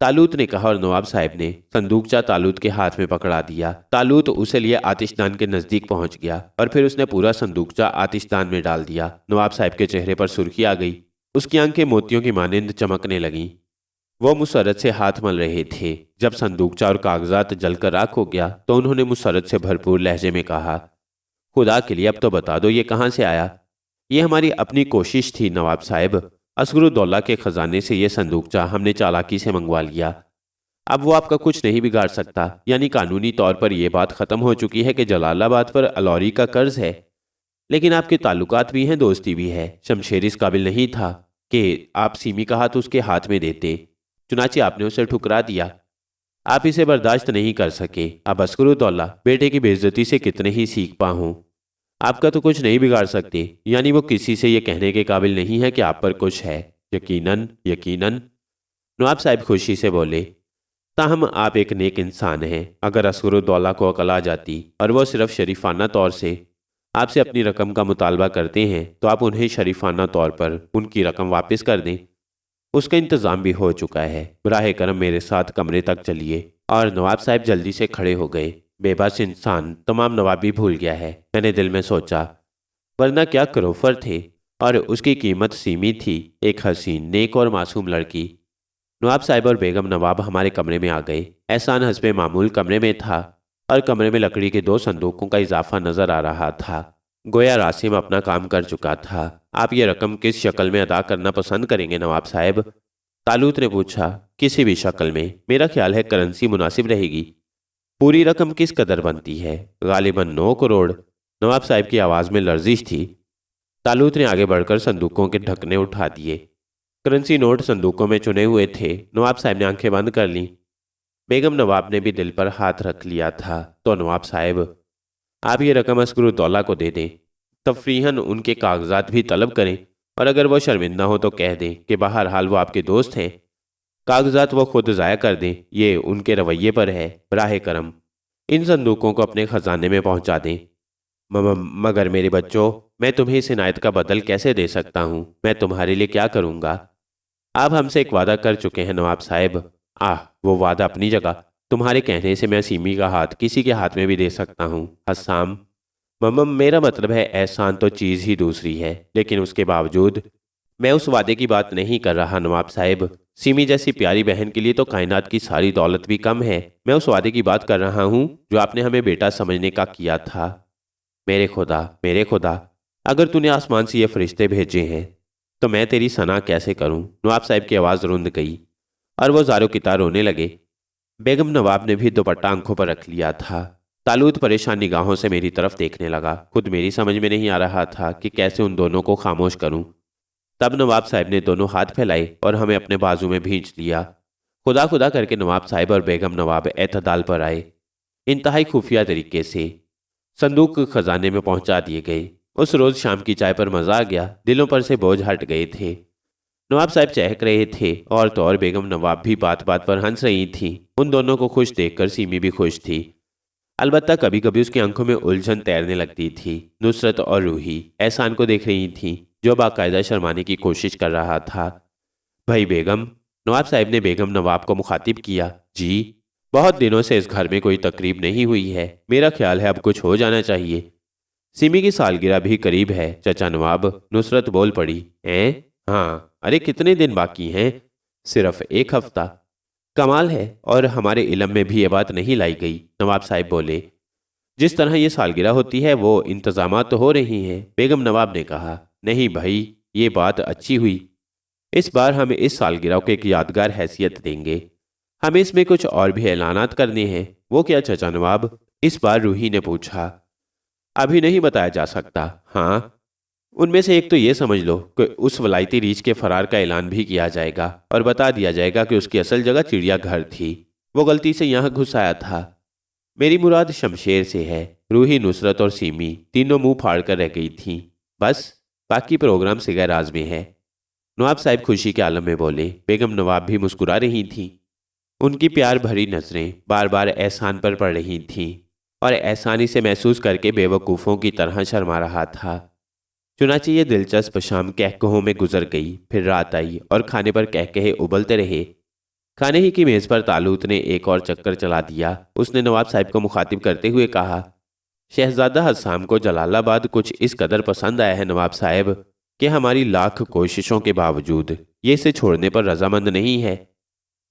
تالوت نے کہا، اور نواب صاحب نے صندوقچہ تالوت کے ہاتھ میں پکڑا دیا۔ تالوت اسے لیے آتش دان کے نزدیک پہنچ گیا اور پھر اس نے پورا صندوقچہ آتش دان میں ڈال دیا۔ نواب صاحب کے چہرے پر سرخی آ گئی، اس کی آنکھیں موتیوں کی مانند چمکنے لگیں۔ وہ مسرت سے ہاتھ مل رہے تھے۔ جب صندوقچہ اور کاغذات جل کر راکھ ہو گیا تو انہوں نے مسرت سے بھرپور لہجے میں کہا، خدا کے لیے اب تو بتا دو یہ کہاں سے آیا؟ یہ ہماری اپنی کوشش تھی نواب صاحب، اصغرالدولہ کے خزانے سے یہ صندوقچہ ہم نے چالاکی سے منگوا لیا۔ اب وہ آپ کا کچھ نہیں بگاڑ سکتا، یعنی قانونی طور پر یہ بات ختم ہو چکی ہے کہ جلال آباد پر الوری کا قرض ہے، لیکن آپ کے تعلقات بھی ہیں، دوستی بھی ہے۔ شمشیر اس قابل نہیں تھا کہ آپ سیمی کا ہاتھ اس کے ہاتھ میں دیتے، چنانچہ آپ نے اسے ٹھکرا دیا۔ آپ اسے برداشت نہیں کر سکے۔ اب اصغرالدولہ بیٹے کی بے عزتی سے کتنے ہی سیکھ پا ہوں، آپ کا تو کچھ نہیں بگاڑ سکتے، یعنی وہ کسی سے یہ کہنے کے قابل نہیں ہے کہ آپ پر کچھ ہے۔ یقیناً یقیناً، نواب صاحب خوشی سے بولے، تاہم آپ ایک نیک انسان ہیں۔ اگر اصغرالدولہ کو عقل آ جاتی اور وہ صرف شریفانہ طور سے آپ سے اپنی رقم کا مطالبہ کرتے ہیں تو آپ انہیں شریفانہ طور پر ان کی رقم واپس کر دیں۔ اس کا انتظام بھی ہو چکا ہے، براہ کرم میرے ساتھ کمرے تک چلیے۔ اور نواب صاحب جلدی سے کھڑے ہو گئے۔ بے بس انسان تمام نوابی بھول گیا ہے، میں نے دل میں سوچا، ورنہ کیا کروفر تھے اور اس کی قیمت سیمی تھی، ایک حسین، نیک اور معصوم لڑکی۔ نواب صاحب اور بیگم نواب ہمارے کمرے میں آ گئے۔ احسان حسب معمول کمرے میں تھا اور کمرے میں لکڑی کے 2 صندوقوں کا اضافہ نظر آ رہا تھا، گویا راسم اپنا کام کر چکا تھا۔ آپ یہ رقم کس شکل میں ادا کرنا پسند کریں گے نواب صاحب؟ تالوت نے پوچھا۔ کسی بھی شکل میں، میرا خیال ہے کرنسی مناسب رہے گی۔ پوری رقم کس قدر بنتی ہے؟ غالباً 9 کروڑ۔ نواب صاحب کی آواز میں لرزش تھی۔ تالوت نے آگے بڑھ کر صندوقوں کے ڈھکنے اٹھا دیے۔ کرنسی نوٹ صندوقوں میں چنے ہوئے تھے۔ نواب صاحب نے آنکھیں بند کر لیں۔ بیگم نواب نے بھی دل پر ہاتھ رکھ لیا تھا۔ تو نواب صاحب، آپ یہ رقم اصغرالدولہ کو دے دیں، تفریحاً ان کے کاغذات بھی طلب کریں، اور اگر وہ شرمندہ ہو تو کہہ دیں کہ بہرحال وہ آپ کے دوست ہیں، کاغذات وہ خود ضائع کر دیں، یہ ان کے رویے پر ہے۔ براہ کرم ان صندوقوں کو اپنے خزانے میں پہنچا دیں۔ مگر میرے بچوں، میں تمہیں اس عنایت کا بدل کیسے دے سکتا ہوں؟ میں تمہارے لیے کیا کروں گا؟ آپ ہم سے ایک وعدہ کر چکے ہیں نواب صاحب۔ وہ وعدہ اپنی جگہ، تمہارے کہنے سے میں سیمی کا ہاتھ کسی کے ہاتھ میں بھی دے سکتا ہوں۔ حسام، میرا مطلب ہے احسان تو چیز ہی دوسری ہے، لیکن اس کے باوجود میں اس وعدے کی بات نہیں کر رہا نواب صاحب۔ سیمی جیسی پیاری بہن کے لیے تو کائنات کی ساری دولت بھی کم ہے۔ میں اس وعدے کی بات کر رہا ہوں جو آپ نے ہمیں بیٹا سمجھنے کا کیا تھا۔ میرے خدا، اگر تو نے آسمان سے یہ فرشتے بھیجے ہیں تو میں تیری ثنا کیسے کروں؟ نواب صاحب کی آواز رند گئی اور وہ زارو کی طرح رونے لگے۔ بیگم نواب نے بھی دوپٹہ آنکھوں پر رکھ لیا تھا۔ تالوت پریشان نگاہوں سے میری طرف دیکھنے لگا۔ خود میری سمجھ میں نہیں آ رہا تھا کہ کیسے ان دونوں کو خاموش کروں۔ تب نواب صاحب نے دونوں ہاتھ پھیلائے اور ہمیں اپنے بازو میں بھینچ لیا۔ خدا کر کے نواب صاحب اور بیگم نواب اعتدال پر آئے۔ انتہائی خفیہ طریقے سے صندوق خزانے میں پہنچا دیے گئے۔ اس روز شام کی چائے پر مزہ آ گیا، دلوں پر سے بوجھ ہٹ گئے تھے۔ نواب صاحب چہک رہے تھے اور تو اور بیگم نواب بھی بات بات پر ہنس رہی تھیں۔ ان دونوں کو خوش دیکھ کر سیمی بھی خوش تھی، البتہ کبھی کبھی اس کی آنکھوں میں الجھن تیرنے لگتی تھی۔ نصرت اور روحی احسان کو دیکھ رہی تھیں جو باقاعدہ شرمانے کی کوشش کر رہا تھا۔ بھائی بیگم، نواب صاحب نے بیگم نواب کو مخاطب کیا، جی، بہت دنوں سے اس گھر میں کوئی تقریب نہیں ہوئی ہے، میرا خیال ہے اب کچھ ہو جانا چاہیے۔ سیمی کی سالگرہ بھی قریب ہے چچا نواب، نصرت بول پڑی۔ ہاں، ارے کتنے دن باقی ہیں؟ صرف 1 ہفتہ۔ کمال ہے، اور ہمارے علم میں بھی یہ بات نہیں لائی گئی، نواب صاحب بولے۔ جس طرح یہ سالگرہ ہوتی ہے وہ انتظامات تو ہو رہی ہیں، بیگم نواب نے کہا۔ نہیں بھائی، یہ بات اچھی ہوئی، اس بار ہم اس سالگرہ کو ایک یادگار حیثیت دیں گے۔ ہمیں اس میں کچھ اور بھی اعلانات کرنے ہیں۔ وہ کیا چچا نواب؟ اس بار روحی نے پوچھا۔ ابھی نہیں بتایا جا سکتا۔ ہاں، ان میں سے ایک تو یہ سمجھ لو کہ اس ولایتی ریچھ کے فرار کا اعلان بھی کیا جائے گا اور بتا دیا جائے گا کہ اس کی اصل جگہ چڑیا گھر تھی، وہ غلطی سے یہاں گھس آیا تھا۔ میری مراد شمشیر سے ہے۔ روحی، نصرت اور سیمی تینوں منہ پھاڑ کر رہ گئی تھیں۔ بس، باقی پروگرام سگہ راز میں ہے، نواب صاحب خوشی کے عالم میں بولے۔ بیگم نواب بھی مسکرا رہی تھیں، ان کی پیار بھری نظریں بار بار احسان پر پڑ رہی تھیں۔ اور احسان اسے محسوس کر کے بیوقوفوں کی طرح شرما رہا تھا۔ چنانچہ یہ دلچسپ شام کہکہوں میں گزر گئی، پھر رات آئی اور کھانے پر کہکہے ابلتے رہے۔ کھانے ہی کی میز پر طالوت نے ایک اور چکر چلا دیا۔ اس نے نواب صاحب کو مخاطب کرتے ہوئے کہا، شہزادہ حسام کو جلال آباد کچھ اس قدر پسند آیا ہے نواب صاحب کہ ہماری لاکھ کوششوں کے باوجود یہ اسے چھوڑنے پر رضامند نہیں ہے۔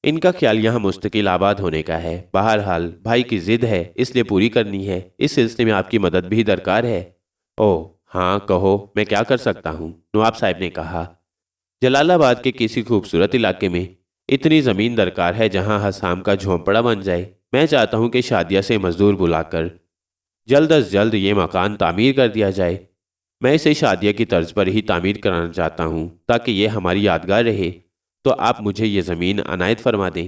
ان کا خیال یہاں مستقل آباد ہونے کا ہے۔ بہرحال بھائی کی ضد ہے، اس لیے پوری کرنی ہے۔ اس سلسلے میں آپ کی مدد بھی درکار ہے۔ او ہاں کہو، میں کیا کر سکتا ہوں؟ نواب صاحب نے کہا، جلال آباد کے کسی خوبصورت علاقے میں اتنی زمین درکار ہے جہاں حسام کا جھونپڑا بن جائے۔ میں چاہتا ہوں کہ شادیہ سے مزدور بلا کر جلد از جلد یہ مکان تعمیر کر دیا جائے۔ میں اسے شادیہ کی طرز پر ہی تعمیر کرانا چاہتا ہوں تاکہ یہ ہماری یادگار رہے۔ تو آپ مجھے یہ زمین عنایت فرما دیں۔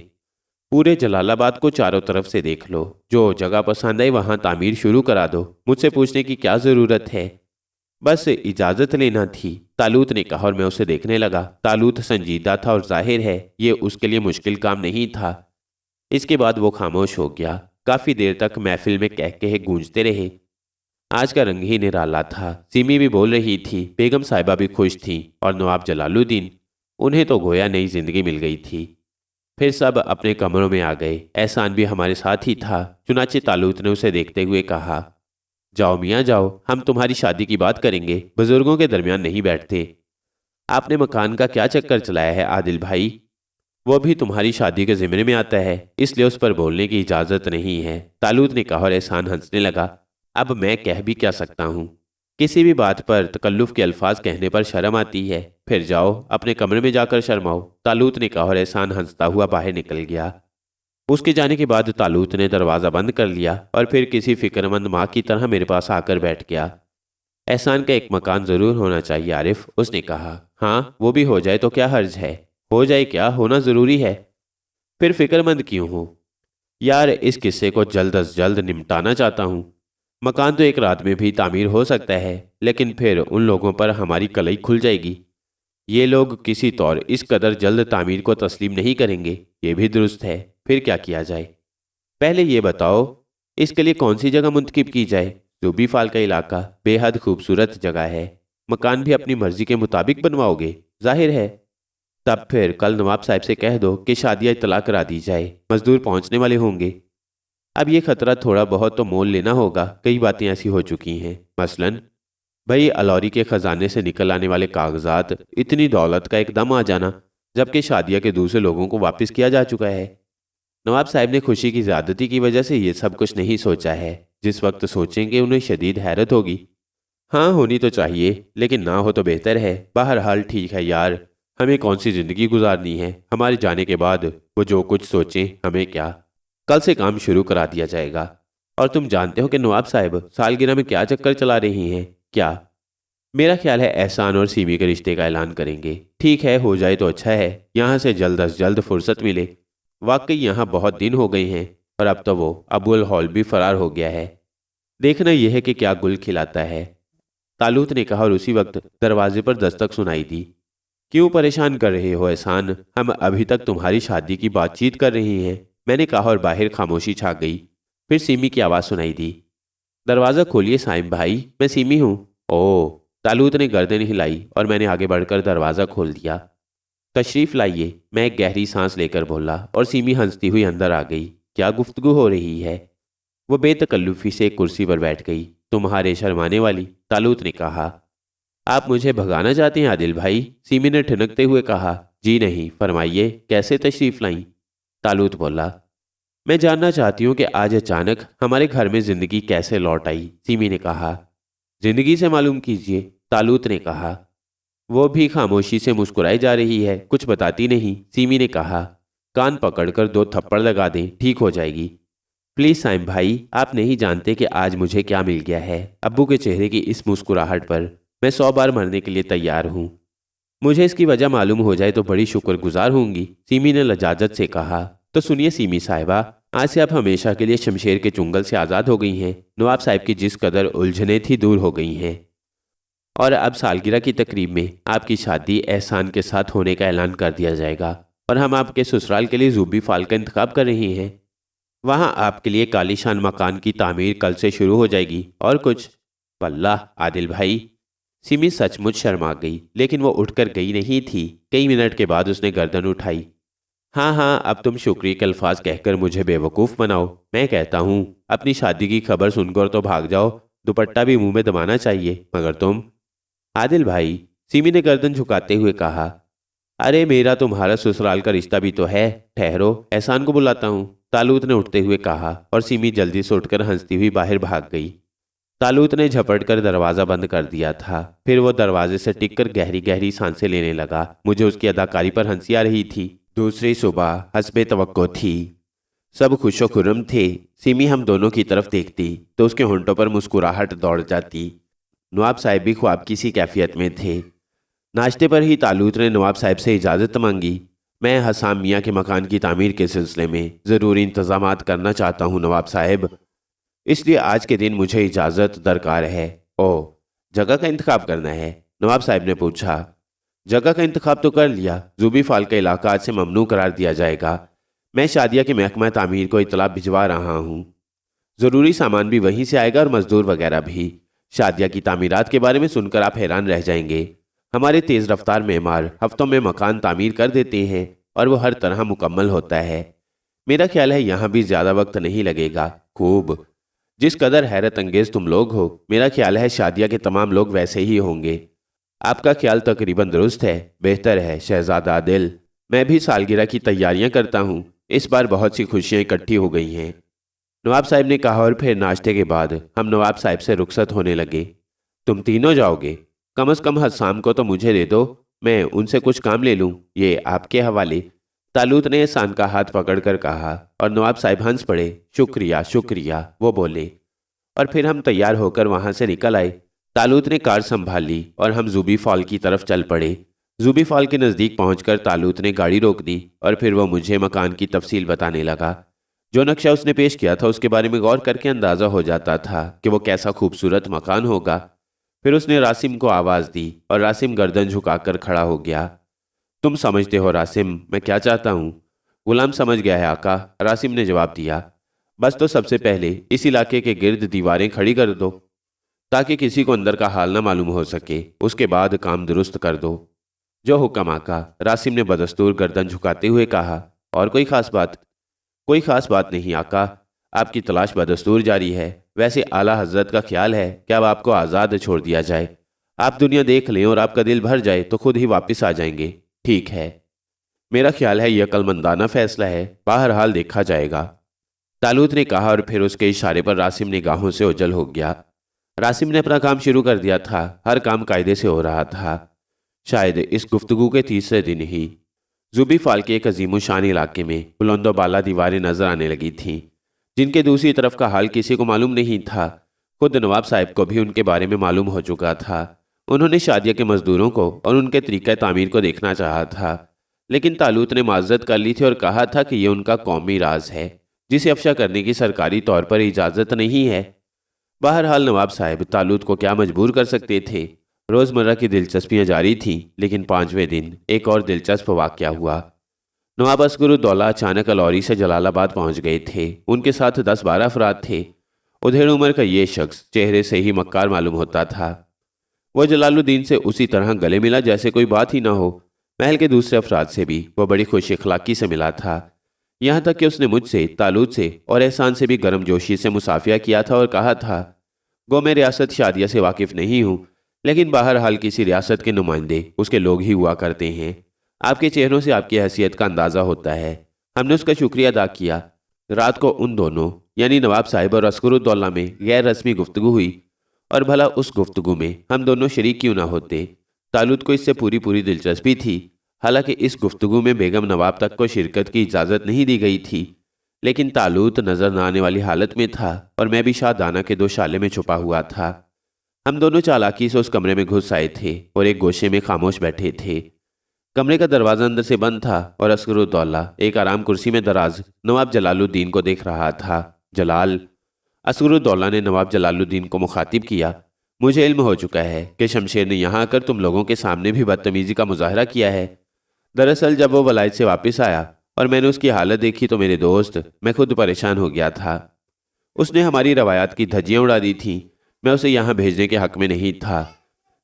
پورے جلال آباد کو چاروں طرف سے دیکھ لو، جو جگہ پسند ہے وہاں تعمیر شروع کرا دو۔ مجھ سے پوچھنے کی کیا ضرورت ہے؟ بس اجازت لینا تھی، طالوت نے کہا اور میں اسے دیکھنے لگا۔ طالوت سنجیدہ تھا اور ظاہر ہے یہ اس کے لیے مشکل کام نہیں تھا۔ اس کے بعد وہ خاموش ہو گیا۔ کافی دیر تک محفل میں کہکہے گونجتے رہے۔ آج کا رنگ ہی نرالا تھا۔ سیمی بھی بول رہی تھی، بیگم صاحبہ بھی خوش تھیں اور نواب جلال الدین، انہیں تو گویا نئی زندگی مل گئی تھی۔ پھر سب اپنے کمروں میں آ گئے۔ احسان بھی ہمارے ساتھ ہی تھا۔ چنانچہ طالوت نے اسے دیکھتے ہوئے کہا، جاؤ میاں جاؤ، ہم تمہاری شادی کی بات کریں گے، بزرگوں کے درمیان نہیں بیٹھتے۔ آپ نے مکان کا کیا چکر چلایا ہے عادل بھائی؟ وہ بھی تمہاری شادی کے ضمن میں آتا ہے، اس لیے اس پر بولنے کی اجازت نہیں ہے، طالوت نے کہا اور احسان ہنسنے لگا۔ اب میں کہہ بھی کیا سکتا ہوں؟ کسی بھی بات پر تکلف کے الفاظ کہنے پر شرم آتی ہے۔ پھر جاؤ اپنے کمرے میں جا کر شرماؤ، طالوت نے کہا اور احسان ہنستا ہوا باہر نکل گیا۔ اس کے جانے کے بعد طالوت نے دروازہ بند کر لیا اور پھر کسی فکر مند ماں کی طرح میرے پاس آ کر بیٹھ گیا۔ احسان کا ایک مکان ضرور ہونا چاہیے عارف، اس نے کہا۔ ہاں وہ بھی ہو جائے تو کیا حرج ہے؟ ہو جائے کیا، ہونا ضروری ہے۔ پھر فکر مند کیوں ہوں؟ یار اس قصے کو جلد از جلد نمٹانا چاہتا ہوں۔ مکان تو ایک رات میں بھی تعمیر ہو سکتا ہے، لیکن پھر ان لوگوں پر ہماری کلئی کھل جائے گی۔ یہ لوگ کسی طور اس قدر جلد تعمیر کو تسلیم نہیں کریں گے، یہ بھی درست ہے۔ پھر کیا کیا جائے؟ پہلے یہ بتاؤ اس کے لیے کون سی جگہ منتخب کی جائے؟ زوبی فال کا علاقہ بے حد خوبصورت جگہ ہے۔ مکان بھی اپنی مرضی کے مطابق بنواؤ گے؟ ظاہر ہے۔ تب پھر کل نواب صاحب سے کہہ دو کہ شادیہ اطلاع کرا دی جائے، مزدور پہنچنے والے ہوں گے۔ اب یہ خطرہ تھوڑا بہت تو مول لینا ہوگا، کئی باتیں ایسی ہو چکی ہیں، مثلاً بھائی الوری کے خزانے سے نکل آنے والے کاغذات، اتنی دولت کا ایک دم آ جانا، جبکہ شادیہ کے دوسرے لوگوں کو واپس کیا جا چکا ہے۔ نواب صاحب نے خوشی کی زیادتی کی وجہ سے یہ سب کچھ نہیں سوچا ہے۔ جس وقت سوچیں گے انہیں شدید حیرت ہوگی۔ ہاں ہونی تو چاہیے، لیکن نہ ہو تو بہتر ہے۔ بہرحال ٹھیک ہے یار، ہمیں کون سی زندگی گزارنی ہے؟ ہمارے جانے کے بعد وہ جو کچھ سوچیں، ہمیں کیا؟ کل سے کام شروع کرا دیا جائے گا۔ اور تم جانتے ہو کہ نواب صاحب سالگرہ میں کیا چکر چلا رہی ہیں؟ کیا؟ میرا خیال ہے احسان اور سیمی کے رشتے کا اعلان کریں گے۔ ٹھیک ہے، ہو جائے تو اچھا ہے، یہاں سے جلد از جلد فرصت ملے۔ واقعی یہاں بہت دن ہو گئے ہیں، اور اب تو وہ ابو الہول بھی فرار ہو گیا ہے۔ دیکھنا یہ ہے کہ کیا گل کھلاتا ہے، طالوت نے کہا اور اسی وقت دروازے پر دستک سنائی دی۔ کیوں پریشان کر رہے ہو احسان؟ ہم ابھی تک تمہاری شادی کی بات چیت کر رہی ہیں، میں نے کہا اور باہر خاموشی چھا گئی۔ پھر سیمی کی آواز سنائی دی، دروازہ کھولیے سائم بھائی، میں سیمی ہوں۔ اوہ، طالوت نے گردن ہلائی اور میں نے آگے بڑھ کر دروازہ کھول دیا۔ تشریف لائیے، میں ایک گہری سانس لے کر بولا اور سیمی ہنستی ہوئی اندر آ گئی۔ کیا گفتگو ہو رہی ہے؟ وہ بے تکلفی سے ایک کرسی پر بیٹھ گئی۔ تمہارے شرمانے والی، طالوت نے کہا۔ آپ مجھے بھگانا چاہتے ہیں عادل بھائی؟ سیمی نے ٹھنکتے ہوئے کہا۔ جی نہیں، فرمائیے کیسے تشریف لائیں؟ طالوت بولا، میں جاننا چاہتی ہوں کہ آج اچانک ہمارے گھر میں زندگی کیسے لوٹ آئی؟ سیمی نے کہا۔ زندگی سے معلوم کیجیے، طالوت نے کہا۔ وہ بھی خاموشی سے مسکرائی جا رہی ہے، کچھ بتاتی نہیں، سیمی نے کہا۔ کان پکڑ کر 2 تھپڑ لگا دیں، ٹھیک ہو جائے گی۔ پلیز سائم بھائی، آپ نہیں جانتے کہ آج مجھے کیا مل گیا ہے۔ ابو کے چہرے کی اس مسکراہٹ پر میں 100 بار مرنے کے لیے تیار ہوں۔ مجھے اس کی وجہ معلوم ہو جائے تو بڑی شکر گزار ہوں گی، سیمی نے لجاجت سے کہا۔ تو سنیے سیمی صاحبہ، آج سے آپ ہمیشہ کے لیے شمشیر کے چنگل سے آزاد ہو گئی ہیں۔ نواب صاحب کی جس قدر الجھنیں تھی دور ہو گئی ہیں، اور اب سالگرہ کی تقریب میں آپ کی شادی احسان کے ساتھ ہونے کا اعلان کر دیا جائے گا، اور ہم آپ کے سسرال کے لیے زوبی فال کا انتخاب کر رہی ہیں۔ وہاں آپ کے لیے کالی شان مکان کی تعمیر کل سے شروع ہو جائے گی۔ اور کچھ؟ واللہ عادل بھائی، سمی سچ مچ شرما گئی، لیکن وہ اٹھ کر گئی نہیں تھی۔ کئی منٹ کے بعد اس نے گردن اٹھائی۔ ہاں ہاں، اب تم شکریہ کے الفاظ کہہ کر مجھے بے وقوف بناؤ۔ میں کہتا ہوں اپنی شادی کی خبر سن کر تو بھاگ جاؤ، دوپٹہ بھی منہ میں دبانا چاہیے، مگر تم… عادل بھائی، سیمی نے گردن جھکاتے ہوئے کہا، ارے میرا تمہارا سسرال کا رشتہ بھی تو ہے، ٹھہرو احسان کو بلاتا ہوں، تالوت نے اٹھتے ہوئے کہا، اور سیمی جلدی سے اٹھ کر ہنستی ہوئی باہر بھاگ گئی۔ تالوت نے جھپٹ کر دروازہ بند کر دیا تھا، پھر وہ دروازے سے ٹک کر گہری گہری سانسیں لینے لگا۔ مجھے اس کی اداکاری پر ہنسی آ رہی تھی۔ دوسری صبح حسب توقع تھی، سب خوش و خرم تھے۔ سیمی ہم دونوں کی طرف دیکھتی تو اس کے ہونٹوں پر مسکراہٹ دوڑ جاتی۔ نواب صاحب بھی خواب کی سی کیفیت میں تھے۔ ناشتے پر ہی تالوت نے نواب صاحب سے اجازت مانگی۔ میں حسام میاں کے مکان کی تعمیر کے سلسلے میں ضروری انتظامات کرنا چاہتا ہوں نواب صاحب، اس لیے آج کے دن مجھے اجازت درکار ہے۔ او، جگہ کا انتخاب کرنا ہے؟ نواب صاحب نے پوچھا۔ جگہ کا انتخاب تو کر لیا، زوبی فال کا علاقہ آج سے ممنوع قرار دیا جائے گا۔ میں شادیہ کے محکمہ تعمیر کو اطلاع بھجوا رہا ہوں، ضروری سامان بھی وہیں سے آئے گا اور مزدور وغیرہ بھی۔ شادیہ کی تعمیرات کے بارے میں سن کر آپ حیران رہ جائیں گے۔ ہمارے تیز رفتار معمار ہفتوں میں مکان تعمیر کر دیتے ہیں اور وہ ہر طرح مکمل ہوتا ہے۔ میرا خیال ہے یہاں بھی زیادہ وقت نہیں لگے گا۔ خوب، جس قدر حیرت انگیز تم لوگ ہو، میرا خیال ہے شادیہ کے تمام لوگ ویسے ہی ہوں گے۔ آپ کا خیال تقریباً درست ہے، بہتر ہے شہزادہ عادل۔ میں بھی سالگرہ کی تیاریاں کرتا ہوں، اس بار بہت سی خوشیاں اکٹھی ہو گئی ہیں، نواب صاحب نے کہا، اور پھر ناشتے کے بعد ہم نواب صاحب سے رخصت ہونے لگے۔ تم تینوں جاؤ گے؟ کم از کم حسام کو تو مجھے دے دو، میں ان سے کچھ کام لے لوں، یہ آپ کے حوالے۔ تالوت نے احسان کا ہاتھ پکڑ کر کہا، اور نواب صاحب ہنس پڑے۔ شکریہ شکریہ، وہ بولے، اور پھر ہم تیار ہو کر وہاں سے نکل آئے۔ تالوت نے کار سنبھال لی اور ہم زوبی فال کی طرف چل پڑے۔ زوبی فال کے نزدیک پہنچ کر تالوت نے گاڑی روک دی اور پھر وہ مجھے مکان کی تفصیل بتانے لگا۔ جو نقشہ اس نے پیش کیا تھا اس کے بارے میں غور کر کے اندازہ ہو جاتا تھا کہ وہ کیسا خوبصورت مکان ہوگا۔ پھر اس نے راسم کو آواز دی اور راسم گردن جھکا کر کھڑا ہو گیا۔ تم سمجھتے ہو راسم میں کیا چاہتا ہوں؟ غلام سمجھ گیا ہے آقا، راسم نے جواب دیا۔ بس تو سب سے پہلے اس علاقے کے گرد دیواریں کھڑی کر دو تاکہ کسی کو اندر کا حال نہ معلوم ہو سکے، اس کے بعد کام درست کر دو۔ جو حکم آقا، راسم نے بدستور گردن جھکاتے ہوئے کہا۔ اور کوئی خاص بات؟ کوئی خاص بات نہیں آقا، آپ کی تلاش بدستور جاری ہے۔ ویسے اعلیٰ حضرت کا خیال ہے کہ اب آپ کو آزاد چھوڑ دیا جائے، آپ دنیا دیکھ لیں اور آپ کا دل بھر جائے تو خود ہی واپس آ جائیں گے۔ ٹھیک ہے، میرا خیال ہے یہ عقلمندانہ فیصلہ ہے، بہرحال دیکھا جائے گا، تالوت نے کہا، اور پھر اس کے اشارے پر راسم نگاہوں سے اوجھل ہو گیا۔ راسم نے اپنا کام شروع کر دیا تھا، ہر کام قاعدے سے ہو رہا تھا۔ شاید اس گفتگو کے تیسرے دن ہی زوبی فال کے ایک عظیم الشان علاقے میں بلند و بالا دیواریں نظر آنے لگی تھیں، جن کے دوسری طرف کا حال کسی کو معلوم نہیں تھا۔ خود نواب صاحب کو بھی ان کے بارے میں معلوم ہو چکا تھا۔ انہوں نے شادیہ کے مزدوروں کو اور ان کے طریقہ تعمیر کو دیکھنا چاہا تھا، لیکن تالوت نے معذرت کر لی تھی اور کہا تھا کہ یہ ان کا قومی راز ہے جسے افشا کرنے کی سرکاری طور پر اجازت نہیں ہے۔ بہرحال نواب صاحب تالوت کو کیا مجبور کر سکتے تھے؟ روزمرہ کی دلچسپیاں جاری تھیں، لیکن 5ویں دن ایک اور دلچسپ واقعہ ہوا۔ نواب اصغر الدولہ اچانک الوری سے جلال آباد پہنچ گئے تھے۔ ان کے ساتھ 10-12 افراد تھے۔ ادھیڑ عمر کا یہ شخص چہرے سے ہی مکار معلوم ہوتا تھا۔ وہ جلال الدین سے اسی طرح گلے ملا جیسے کوئی بات ہی نہ ہو۔ محل کے دوسرے افراد سے بھی وہ بڑی خوش اخلاقی سے ملا تھا، یہاں تک کہ اس نے مجھ سے، تالوت سے اور احسان سے بھی گرم جوشی سے مصافحہ کیا تھا اور کہا تھا، گو میں ریاست شادیہ سے واقف نہیں ہوں، لیکن بہرحال کسی ریاست کے نمائندے اس کے لوگ ہی ہوا کرتے ہیں۔ آپ کے چہروں سے آپ کی حیثیت کا اندازہ ہوتا ہے۔ ہم نے اس کا شکریہ ادا کیا۔ رات کو ان دونوں یعنی نواب صاحب اور اصغر الدولہ میں غیر رسمی گفتگو ہوئی، اور بھلا اس گفتگو میں ہم دونوں شریک کیوں نہ ہوتے؟ تالوت کو اس سے پوری دلچسپی تھی، حالانکہ اس گفتگو میں بیگم نواب تک کو شرکت کی اجازت نہیں دی گئی تھی، لیکن تالوت نظر نہ آنے والی حالت میں تھا اور میں بھی شاہدانہ کے 2 شالے میں چھپا ہوا تھا۔ ہم دونوں چالاکی سے اس کمرے میں گھس آئے تھے اور ایک گوشے میں خاموش بیٹھے تھے۔ کمرے کا دروازہ اندر سے بند تھا اور اصغر الدولہ ایک آرام کرسی میں دراز نواب جلال الدین کو دیکھ رہا تھا۔ جلال، اصغر الدولہ نے نواب جلال الدین کو مخاطب کیا، مجھے علم ہو چکا ہے کہ شمشیر نے یہاں آ کر تم لوگوں کے سامنے بھی بدتمیزی کا مظاہرہ کیا ہے۔ دراصل جب وہ ولایت سے واپس آیا اور میں نے اس کی حالت دیکھی تو میرے دوست میں خود پریشان ہو گیا تھا۔ اس نے ہماری روایات کی دھجیاں اڑا دی تھیں۔ میں اسے یہاں بھیجنے کے حق میں نہیں تھا،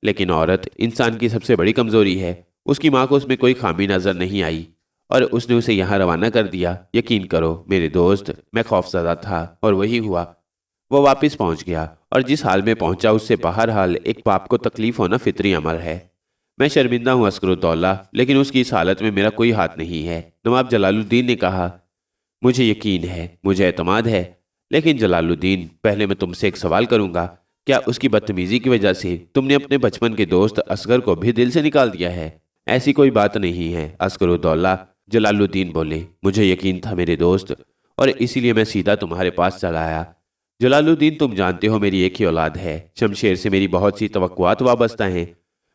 لیکن عورت انسان کی سب سے بڑی کمزوری ہے۔ اس کی ماں کو اس میں کوئی خامی نظر نہیں آئی اور اس نے اسے یہاں روانہ کر دیا۔ یقین کرو میرے دوست، میں خوف زدہ تھا اور وہی ہوا۔ وہ واپس پہنچ گیا اور جس حال میں پہنچا اس سے بہرحال ایک باپ کو تکلیف ہونا فطری امر ہے۔ میں شرمندہ ہوں عسکرالدولہ، لیکن اس کی اس حالت میں میرا کوئی ہاتھ نہیں ہے۔ نواب جلال الدین نے کہا، مجھے یقین ہے، مجھے اعتماد ہے، لیکن جلال الدین پہلے میں تم سے ایک سوال کروں گا۔ کیا اس کی بدتمیزی کی وجہ سے تم نے اپنے بچپن کے دوست اصغر کو بھی دل سے نکال دیا ہے؟ ایسی کوئی بات نہیں ہے عسکرالدولہ، جلال الدین بولے۔ مجھے یقین تھا میرے دوست، اور اسی لیے میں سیدھا تمہارے پاس چلا آیا۔ جلال الدین، تم جانتے ہو میری ایک ہی اولاد ہے۔ شمشیر سے میری بہت سی توقعات وابستہ ہیں۔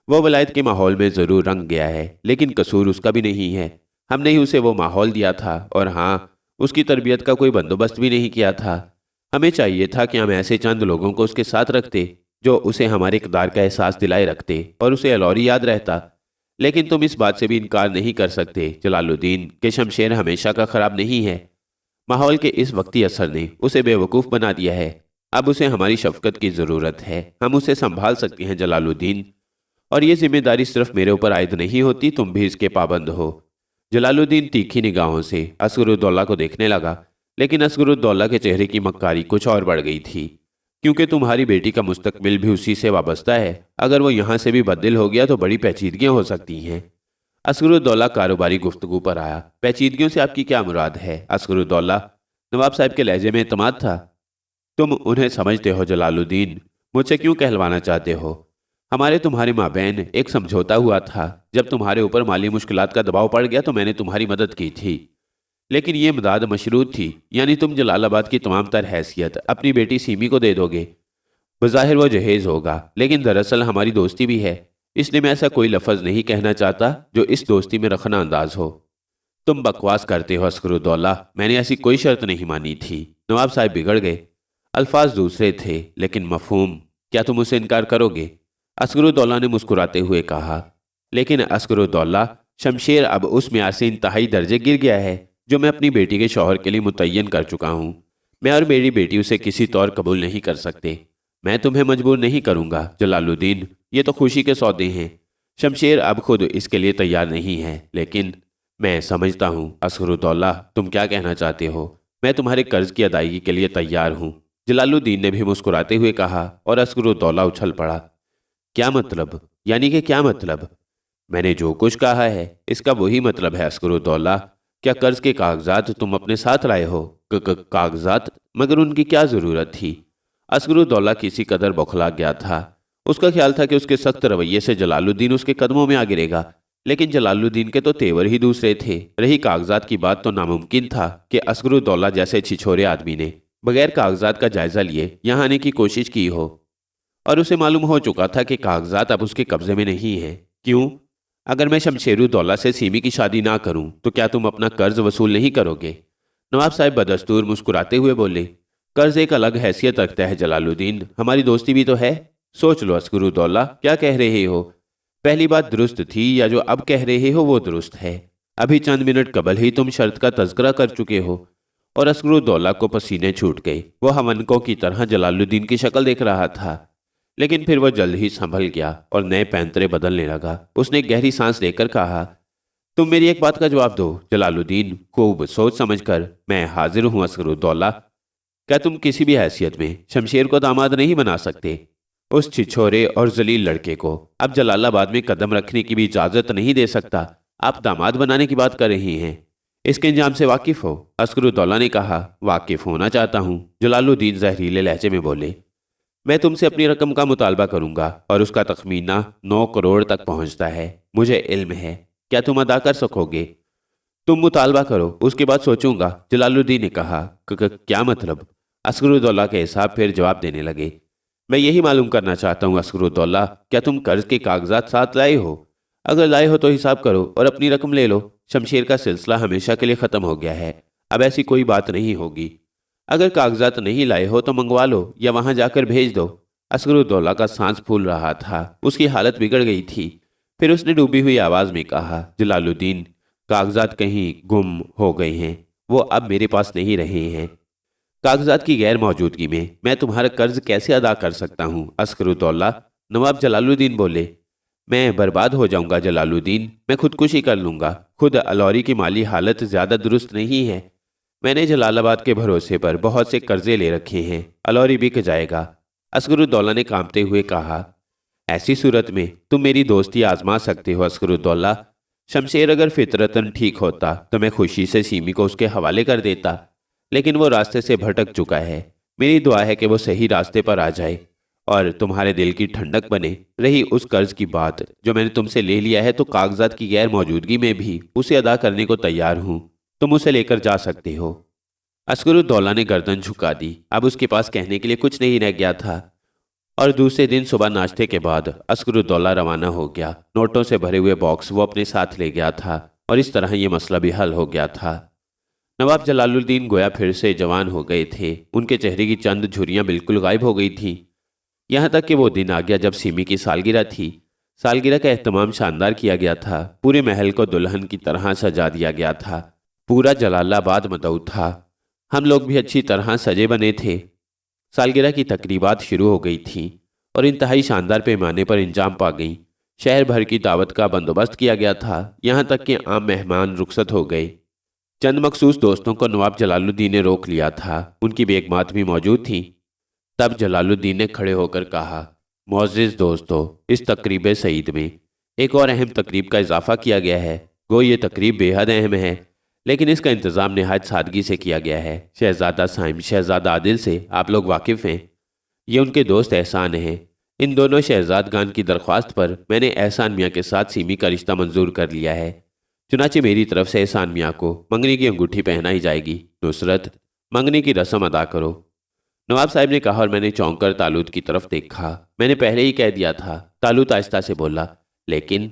وہ ولایت کے ماحول میں ضرور رنگ گیا ہے، لیکن قصور اس کا بھی نہیں ہے۔ ہم نے ہی اسے وہ ماحول دیا تھا، اور ہاں، اس کی تربیت کا کوئی بندوبست بھی نہیں کیا تھا۔ ہمیں چاہیے تھا کہ ہم ایسے چند لوگوں کو اس کے ساتھ رکھتے جو اسے ہمارے اقدار کا احساس دلائے رکھتے اور اسے الوری یاد رہتا۔ لیکن تم اس بات سے بھی انکار نہیں کر سکتے جلال الدین کہ شمشیر ہمیشہ کا خراب نہیں ہے۔ ماحول کے اس وقتی اثر نے اسے بے وقوف بنا دیا ہے۔ اب اسے ہماری شفقت کی ضرورت ہے۔ ہم اسے سنبھال سکتے ہیں جلال الدین، اور یہ ذمہ داری صرف میرے اوپر عائد نہیں ہوتی، تم بھی اس کے پابند ہو۔ جلال الدین تیکھی نگاہوں سے عسکرالدولہ کو دیکھنے لگا، لیکن عسکرالدولہ کے چہرے کی مکاری کچھ اور بڑھ گئی تھی، کیونکہ تمہاری بیٹی کا مستقبل بھی اسی سے وابستہ ہے۔ اگر وہ یہاں سے بھی بدل ہو گیا تو بڑی پیچیدگیاں ہو سکتی ہیں۔ عسکرالدولہ کاروباری گفتگو پر آیا۔ پیچیدگیوں سے آپ کی کیا مراد ہے عسکرالدولہ؟ نواب صاحب کے لہجے میں اعتماد تھا۔ تم انہیں سمجھتے ہو جلال الدین، مجھ سے کیوں کہلوانا چاہتے ہو؟ ہمارے تمہارے مابین ایک سمجھوتا ہوا تھا۔ جب تمہارے اوپر مالی مشکلات کا دباؤ پڑ گیا تو میں نے تمہاری مدد کی تھی، لیکن یہ مداد مشروط تھی، یعنی تم جلال آباد کی تمام تر حیثیت اپنی بیٹی سیمی کو دے دو گے۔ بظاہر وہ جہیز ہوگا، لیکن دراصل ہماری دوستی بھی ہے، اس لیے میں ایسا کوئی لفظ نہیں کہنا چاہتا جو اس دوستی میں رخنہ انداز ہو۔ تم بکواس کرتے ہو عسکرالدولہ، میں نے ایسی کوئی شرط نہیں مانی تھی۔ نواب صاحب بگڑ گئے۔ الفاظ دوسرے تھے، لیکن مفہوم، کیا تم اسے انکار کرو گے؟ عسکرالدولہ نے مسکراتے ہوئے کہا، لیکن عسکرالدولہ، شمشیر اب اس معیار سے انتہائی درجے گر گیا ہے جو میں اپنی بیٹی کے شوہر کے لیے متعین کر چکا ہوں۔ میں اور میری بیٹی اسے کسی طور قبول نہیں کر سکتے۔ میں تمہیں مجبور نہیں کروں گا جلال الدین، یہ تو خوشی کے سودے ہیں۔ شمشیر اب خود اس کے لیے تیار نہیں ہے، لیکن میں سمجھتا ہوں عسکرالدولہ تم کیا کہنا چاہتے ہو۔ میں تمہارے قرض کی ادائیگی کے لیے تیار ہوں، جلال الدین نے بھی مسکراتے ہوئے کہا، اور عسکرالدولہ اچھل پڑا۔ کیا مطلب؟ یعنی کہ کیا مطلب؟ میں نے جو کچھ کہا ہے اس کا وہی مطلب ہے عسکرالدولہ۔ کیا قرض کے کاغذات تم اپنے ساتھ لائے ہو؟ کاغذات؟ مگر ان کی کیا ضرورت تھی؟ عسکرالدولہ کسی قدر بوکھلا گیا تھا۔ اس کا خیال تھا کہ اس کے سخت رویے سے جلال الدین اس کے قدموں میں آ گرے گا، لیکن جلال الدین کے تو تیور ہی دوسرے تھے۔ رہی کاغذات کی بات تو ناممکن تھا کہ عسکرالدولہ جیسے چھچھورے آدمی نے بغیر کاغذات کا جائزہ لیے یہاں آنے کی کوشش کی ہو، اور اسے معلوم ہو چکا تھا کہ کاغذات اب اس کے قبضے میں نہیں ہیں۔ کیوں؟ اگر میں شمشیرالدولہ سے سیمی کی شادی نہ کروں تو کیا تم اپنا قرض وصول نہیں کرو گے؟ نواب صاحب بدستور مسکراتے ہوئے بولے، قرض ایک الگ حیثیت رکھتا ہے جلال الدین، ہماری دوستی بھی تو ہے۔ سوچ لو عسکرالدولہ، کیا کہہ رہے ہو؟ پہلی بات درست تھی، یا جو اب کہہ رہے ہو وہ درست ہے؟ ابھی چند منٹ قبل ہی تم شرط کا تذکرہ کر چکے ہو۔ اور عسکرالدولہ کو پسینے چھوٹ گئے۔ وہ ہونکوں کی طرح جلال الدین کی شکل دیکھ رہا تھا، لیکن پھر وہ جلد ہی سنبھل گیا اور نئے پینترے بدلنے لگا۔ اس نے گہری سانس لے کر کہا، تم میری ایک بات کا جواب دو جلال الدین، خوب سوچ سمجھ کر۔ میں حاضر ہوں عسکرالدولہ۔ کیا تم کسی بھی حیثیت میں شمشیر کو داماد نہیں بنا سکتے؟ اس چھچھورے اور ذلیل لڑکے کو اب جلال آباد میں قدم رکھنے کی بھی اجازت نہیں دے سکتا۔ آپ داماد بنانے کی بات کر رہی ہیں، اس کے انجام سے واقف ہو؟ عسکرالدولہ نے کہا، واقف ہونا چاہتا ہوں۔ جلال الدین زہریلے لہجے میں بولے، میں تم سے اپنی رقم کا مطالبہ کروں گا، اور اس کا تخمینہ 9 کروڑ تک پہنچتا ہے۔ مجھے علم ہے، کیا تم ادا کر سکو گے؟ تم مطالبہ کرو، اس کے بعد سوچوں گا، جلال الدین نے کہا۔ کیا مطلب؟ عسکرالدولہ کے حساب پھر جواب دینے لگے، میں یہی معلوم کرنا چاہتا ہوں عسکرالدولہ، کیا تم قرض کے کاغذات ساتھ لائے ہو؟ اگر لائے ہو تو حساب کرو اور اپنی رقم لے لو۔ شمشیر کا سلسلہ ہمیشہ کے لیے ختم ہو گیا ہے، اب ایسی کوئی بات نہیں ہوگی۔ اگر کاغذات نہیں لائے ہو تو منگوا لو یا وہاں جا کر بھیج دو۔ عسکرالدولہ کا سانس پھول رہا تھا، اس کی حالت بگڑ گئی تھی۔ پھر اس نے ڈوبی ہوئی آواز میں کہا، جلال الدین، کاغذات کہیں گم ہو گئے ہیں، وہ اب میرے پاس نہیں رہے ہیں۔ کاغذات کی غیر موجودگی میں تمہارا قرض کیسے ادا کر سکتا ہوں عسکرالدولہ؟ نواب جلال الدین بولے۔ میں برباد ہو جاؤں گا جلال الدین، میں خودکشی کر لوں گا۔ خود الوری کی مالی حالت زیادہ درست نہیں ہے، میں نے جلال آباد کے بھروسے پر بہت سے قرضے لے رکھے ہیں، الوری بک جائے گا۔ عسکرالدولہ نے کانپتے ہوئے کہا، ایسی صورت میں تم میری دوستی آزما سکتے ہو عسکرالدولہ۔ شمشیر اگر فطرتاً ٹھیک ہوتا تو میں خوشی سے سیمی کو اس کے حوالے کر دیتا، لیکن وہ راستے سے بھٹک چکا ہے۔ میری دعا ہے کہ وہ صحیح راستے پر آ جائے اور تمہارے دل کی ٹھنڈک بنے۔ رہی اس قرض کی بات جو میں نے تم سے لے لیا ہے، تو کاغذات کی غیر موجودگی میں بھی اسے ادا کرنے کو تیار ہوں، تم اسے لے کر جا سکتے ہو۔ عسکرالدولہ نے گردن جھکا دی، اب اس کے پاس کہنے کے لیے کچھ نہیں رہ گیا تھا، اور دوسرے دن صبح ناشتے کے بعد عسکرالدولہ روانہ ہو گیا۔ نوٹوں سے بھرے ہوئے باکس وہ اپنے ساتھ لے گیا تھا، اور اس طرح یہ مسئلہ بھی حل ہو گیا تھا۔ نواب جلال الدین گویا پھر سے جوان ہو گئے تھے، ان کے چہرے کی چند جھریاں بالکل غائب ہو گئی تھیں، یہاں تک کہ وہ دن آ گیا جب سیمی کی سالگرہ تھی۔ سالگرہ کا اہتمام شاندار کیا گیا تھا، پورے محل کو دلہن کی طرح سجا دیا گیا تھا، پورا جلال آباد مدعو تھا، ہم لوگ بھی اچھی طرح سجے بنے تھے۔ سالگرہ کی تقریبات شروع ہو گئی تھیں اور انتہائی شاندار پیمانے پر انجام پا گئیں۔ شہر بھر کی دعوت کا بندوبست کیا گیا تھا، یہاں تک کہ عام مہمان رخصت ہو گئے۔ چند مخصوص دوستوں کو نواب جلال الدین نے روک لیا تھا، ان کی بیگمات بھی موجود تھیں۔ تب جلال الدین نے کھڑے ہو کر کہا، معزز دوستو، اس تقریب سعید میں ایک اور اہم تقریب کا اضافہ کیا گیا ہے۔ گو یہ تقریب بے حد اہم ہے، لیکن اس کا انتظام نہایت سادگی سے کیا گیا ہے۔ شہزادہ سائم، شہزادہ عادل سے آپ لوگ واقف ہیں، یہ ان کے دوست احسان ہیں۔ ان دونوں شہزادگان کی درخواست پر میں نے احسان میاں کے ساتھ سیمی کا رشتہ منظور کر لیا ہے، چنانچہ میری طرف سے احسان میاں کو منگنی کی انگوٹھی پہنائی جائے گی۔ نصرت، منگنی کی رسم ادا کرو۔ نواب صاحب نے کہا، اور میں نے چونک کر تالوت کی طرف دیکھا۔ میں نے پہلے ہی کہہ دیا تھا، تالوت آہستہ سے بولا، لیکن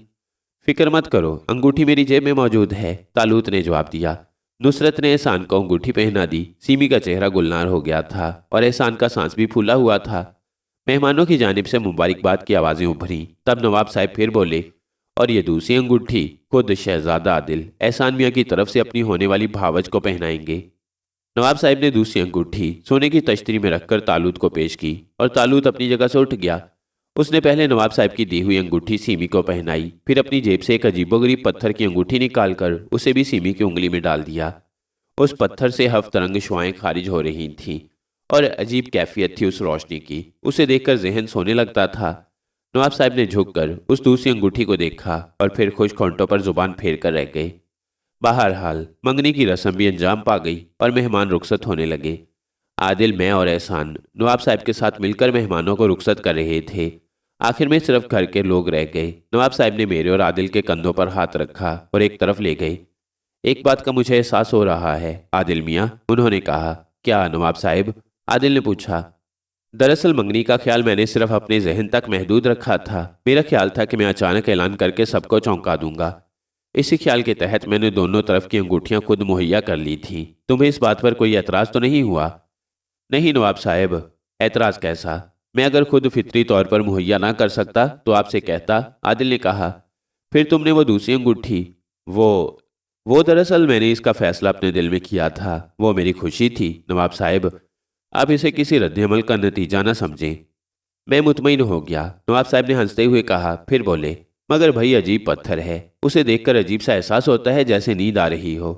فکر مت کرو، انگوٹھی میری جیب میں موجود ہے، تالوت نے جواب دیا۔ نصرت نے احسان کو انگوٹھی پہنا دی، سیمی کا چہرہ گلنار ہو گیا تھا اور احسان کا سانس بھی پھولا ہوا تھا۔ مہمانوں کی جانب سے مبارکباد کی آوازیں ابھریں، تب نواب صاحب پھر بولے، اور یہ دوسری انگوٹھی خود شہزادہ عادل احسان میاں کی طرف سے اپنی ہونے والی بھاوج کو پہنائیں گے۔ نواب صاحب نے دوسری انگوٹھی سونے کی تشتری میں رکھ کر تالوت کو پیش کی، اور تالوت اپنی جگہ سے اٹھ گیا۔ اس نے پہلے نواب صاحب کی دی ہوئی انگوٹھی سیمی کو پہنائی، پھر اپنی جیب سے ایک عجیب و غریب پتھر کی انگوٹھی نکال کر اسے بھی سیمی کی انگلی میں ڈال دیا۔ اس پتھر سے ہفت رنگ شعائیں خارج ہو رہی تھیں، اور عجیب کیفیت تھی اس روشنی کی، اسے دیکھ کر ذہن سونے لگتا تھا۔ نواب صاحب نے جھک کر اس دوسری انگوٹھی کو دیکھا اور پھر خشک ہونٹوں پر زبان پھیر کر رہ گئے۔ بہرحال منگنی کی رسم بھی انجام پا گئی اور مہمان رخصت ہونے لگے۔ عادل، میں اور احسان نواب صاحب کے ساتھ مل کر مہمانوں کو رخصت کر رہے تھے۔ آخر میں صرف گھر کے لوگ رہ گئے۔ نواب صاحب نے میرے اور عادل کے کندھوں پر ہاتھ رکھا اور ایک طرف لے گئے۔ ایک بات کا مجھے احساس ہو رہا ہے عادل میاں، انہوں نے کہا۔ کیا نواب صاحب؟ عادل نے پوچھا۔ دراصل منگنی کا خیال میں نے صرف اپنے ذہن تک محدود رکھا تھا، میرا خیال تھا کہ میں اچانک اعلان کر کے سب کو چونکا دوں گا۔ اسی خیال کے تحت میں نے دونوں طرف کی انگوٹھیاں خود مہیا کر لی تھیں۔ تمہیں اس بات پر کوئی اعتراض تو نہیں ہوا؟ نہیں نواب صاحب، اعتراض کیسا؟ میں اگر خود فطری طور پر مہیا نہ کر سکتا تو آپ سے کہتا، عادل نے کہا۔ پھر تم نے وہ دوسری انگوٹھی، وہ دراصل میں نے اس کا فیصلہ اپنے دل میں کیا تھا، وہ میری خوشی تھی نواب صاحب، آپ اسے کسی رد عمل کا نتیجہ نہ سمجھیں۔ میں مطمئن ہو گیا، نواب صاحب نے ہنستے ہوئے کہا، پھر بولے، مگر بھائی عجیب پتھر ہے، اسے دیکھ کر عجیب سا احساس ہوتا ہے جیسے نیند آ رہی ہو۔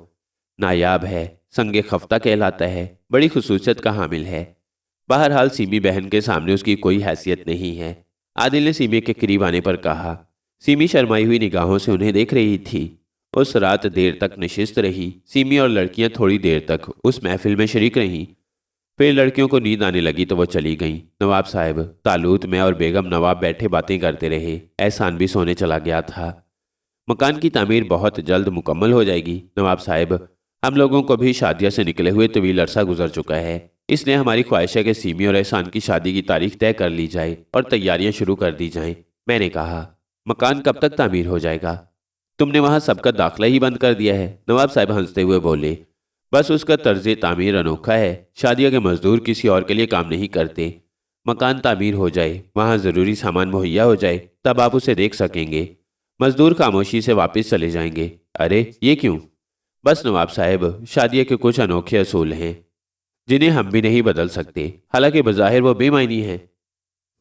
نایاب ہے، سنگ خفتہ کہلاتا ہے، بڑی خصوصیت کا حامل ہے۔ بہرحال سیمی بہن کے سامنے اس کی کوئی حیثیت نہیں ہے، عادل نے سیمی کے قریب آنے پر کہا۔ سیمی شرمائی ہوئی نگاہوں سے انہیں دیکھ رہی تھی۔ اس رات دیر تک نشست رہی، سیمی اور لڑکیاں تھوڑی دیر تک اس محفل میں شریک رہیں، پھر لڑکیوں کو نیند آنے لگی تو وہ چلی گئیں۔ نواب صاحب، تالوت، میں اور بیگم نواب بیٹھے باتیں کرتے رہے، احسان بھی سونے چلا گیا تھا۔ مکان کی تعمیر بہت جلد مکمل ہو جائے گی نواب صاحب، ہم لوگوں کو بھی شادیہ سے نکلے ہوئے طویل عرصہ گزر چکا ہے، اس لیے ہماری خواہش ہے کہ سیمی اور احسان کی شادی کی تاریخ طے کر لی جائے اور تیاریاں شروع کر دی جائیں۔ میں نے کہا، مکان کب تک تعمیر ہو جائے گا؟ تم نے وہاں سب کا داخلہ ہی بند کر دیا ہے، نواب صاحب ہنستے ہوئے بولے۔ بس اس کا طرز تعمیر انوکھا ہے، شادیہ کے مزدور کسی اور کے لیے کام نہیں کرتے۔ مکان تعمیر ہو جائے، وہاں ضروری سامان مہیا ہو جائے، تب آپ اسے دیکھ سکیں گے۔ مزدور خاموشی سے واپس چلے جائیں گے، ارے یہ کیوں؟ بس نواب صاحب، شادی کے کچھ انوکھے اصول ہیں جنہیں ہم بھی نہیں بدل سکتے، حالانکہ بظاہر وہ بے معنی ہیں۔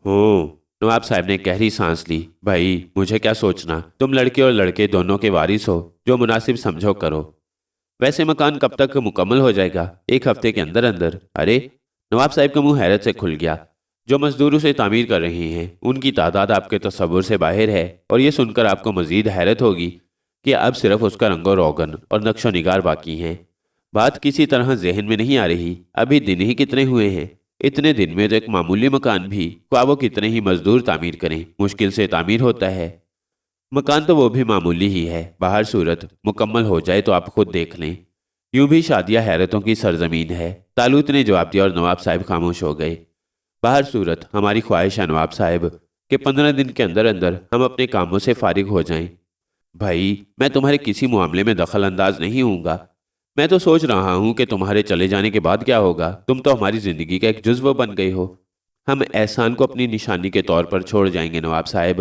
ہوں، نواب صاحب نے گہری سانس لی۔ بھائی مجھے کیا سوچنا، تم لڑکے اور لڑکے دونوں کے وارث ہو، جو مناسب سمجھو کرو۔ ویسے مکان کب تک مکمل ہو جائے گا؟ ایک ہفتے کے اندر اندر۔ ارے، نواب صاحب کا منہ حیرت سے کھل گیا۔ جو مزدور اسے تعمیر کر رہے ہیں ان کی تعداد آپ کے تصور سے باہر ہے، اور یہ سن کر آپ کو مزید حیرت ہوگی کہ اب صرف اس کا رنگ و روغن اور نقش و نگار باقی ہیں۔ بات کسی طرح ذہن میں نہیں آ رہی، ابھی دن ہی کتنے ہوئے ہیں؟ اتنے دن میں تو ایک معمولی مکان بھی خواہ وہ کتنے ہی مزدور تعمیر کریں مشکل سے تعمیر ہوتا ہے۔ مکان تو وہ بھی معمولی ہی ہے، باہر صورت مکمل ہو جائے تو آپ خود دیکھ لیں۔ یوں بھی شادیہ حیرتوں کی سرزمین ہے، طالوت نے جواب دیا اور نواب صاحب خاموش ہو گئے۔ باہر صورت ہماری خواہش ہے نواب صاحب کہ 15 دن کے اندر اندر ہم اپنے کاموں سے فارغ ہو جائیں۔ بھائی میں تمہارے کسی معاملے میں دخل انداز نہیں ہوں گا، میں تو سوچ رہا ہوں کہ تمہارے چلے جانے کے بعد کیا ہوگا، تم تو ہماری زندگی کا ایک جزو بن گئے ہو۔ ہم احسان کو اپنی نشانی کے طور پر چھوڑ جائیں گے نواب صاحب،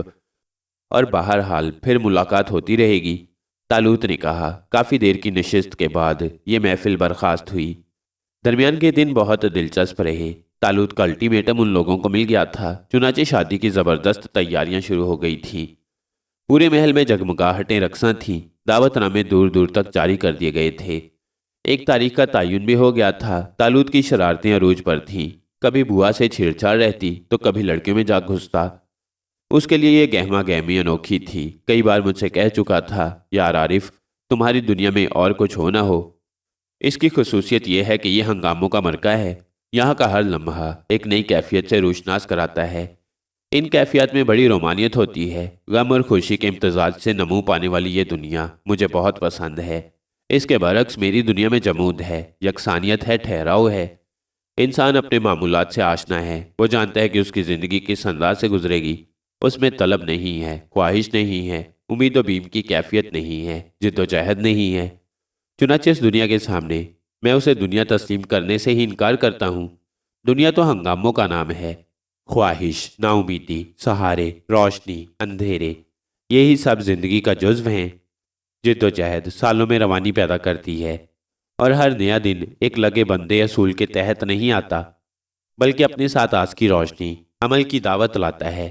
اور بہرحال پھر ملاقات ہوتی رہے گی، طالوت نے کہا۔ کافی دیر کی نشست کے بعد یہ محفل برخاست ہوئی۔ درمیان کے دن بہت دلچسپ رہے۔ طالوت کا الٹیمیٹم ان لوگوں کو مل گیا تھا، چنانچہ شادی کی زبردست تیاریاں شروع ہو گئی تھیں۔ پورے محل میں جگمگاہٹیں رقصاں تھیں، دعوت نامے دور دور تک جاری کر دیے گئے تھے۔ ایک تاریخ کا تعین بھی ہو گیا تھا۔ طالوت کی شرارتیں عروج پر تھیں، کبھی بوا سے چھیڑ چھاڑ رہتی تو کبھی لڑکیوں میں جا گھستا۔ اس کے لیے یہ گہما گہمی انوکھی تھی۔ کئی بار مجھ سے کہہ چکا تھا، یار عارف تمہاری دنیا میں اور کچھ ہو نہ ہو، اس کی خصوصیت یہ ہے کہ یہ ہنگاموں کا مرکہ ہے، یہاں کا ہر لمحہ ایک نئی کیفیت سے روشناس کراتا ہے۔ ان کیفیات میں بڑی رومانیت ہوتی ہے۔ غم اور خوشی کے امتزاج سے نمو پانے والی یہ دنیا مجھے بہت پسند ہے۔ اس کے برعکس میری دنیا میں جمود ہے، یکسانیت ہے، ٹھہراؤ ہے۔ انسان اپنے معمولات سے آشنا ہے، وہ جانتا ہے کہ اس کی زندگی کس انداز سے گزرے گی۔ اس میں طلب نہیں ہے، خواہش نہیں ہے، امید و بیم کی کیفیت نہیں ہے، جد و جہد نہیں ہے۔ چنانچہ اس دنیا کے سامنے میں اسے دنیا تسلیم کرنے سے ہی انکار کرتا ہوں۔ دنیا تو ہنگاموں کا نام ہے۔ خواہش، نا امیدی، سہارے، روشنی، اندھیرے، یہی سب زندگی کا جزو ہیں۔ جد و جہد سالوں میں روانی پیدا کرتی ہے، اور ہر نیا دن ایک لگے بندے اصول کے تحت نہیں آتا، بلکہ اپنے ساتھ آس کی روشنی، عمل کی دعوت لاتا ہے۔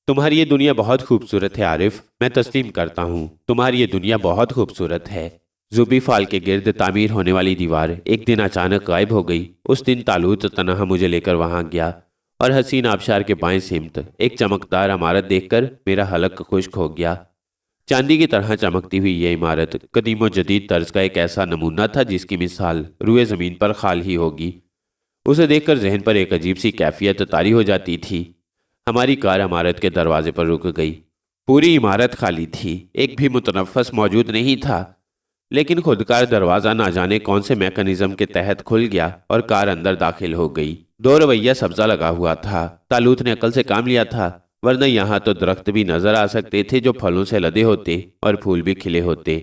تمہاری یہ دنیا بہت خوبصورت ہے عارف، میں تسلیم کرتا ہوں، تمہاری یہ دنیا بہت خوبصورت ہے۔ زوبی فال کے گرد تعمیر ہونے والی دیوار ایک دن اچانک غائب ہو گئی۔ اس دن طالوت تنہا مجھے لے کر وہاں گیا، اور حسین آبشار کے بائیں سمت ایک چمکدار عمارت دیکھ کر میرا حلق خشک ہو گیا۔ چاندی کی طرح چمکتی ہوئی یہ عمارت قدیم و جدید طرز کا ایک ایسا نمونہ تھا جس کی مثال روئے زمین پر خال ہی ہوگی۔ اسے دیکھ کر ذہن پر ایک عجیب سی کیفیت طاری ہو جاتی تھی۔ ہماری کار عمارت کے دروازے پر رک گئی۔ پوری عمارت خالی تھی، ایک بھی متنفس موجود نہیں تھا، لیکن خودکار دروازہ نہ جانے کون سے میکانزم کے تحت کھل گیا اور کار اندر داخل ہو گئی۔ دو رویہ سبزہ لگا ہوا تھا۔ طالوت نے عقل سے کام لیا تھا، ورنہ یہاں تو درخت بھی نظر آ سکتے تھے جو پھلوں سے لدے ہوتے اور پھول بھی کھلے ہوتے،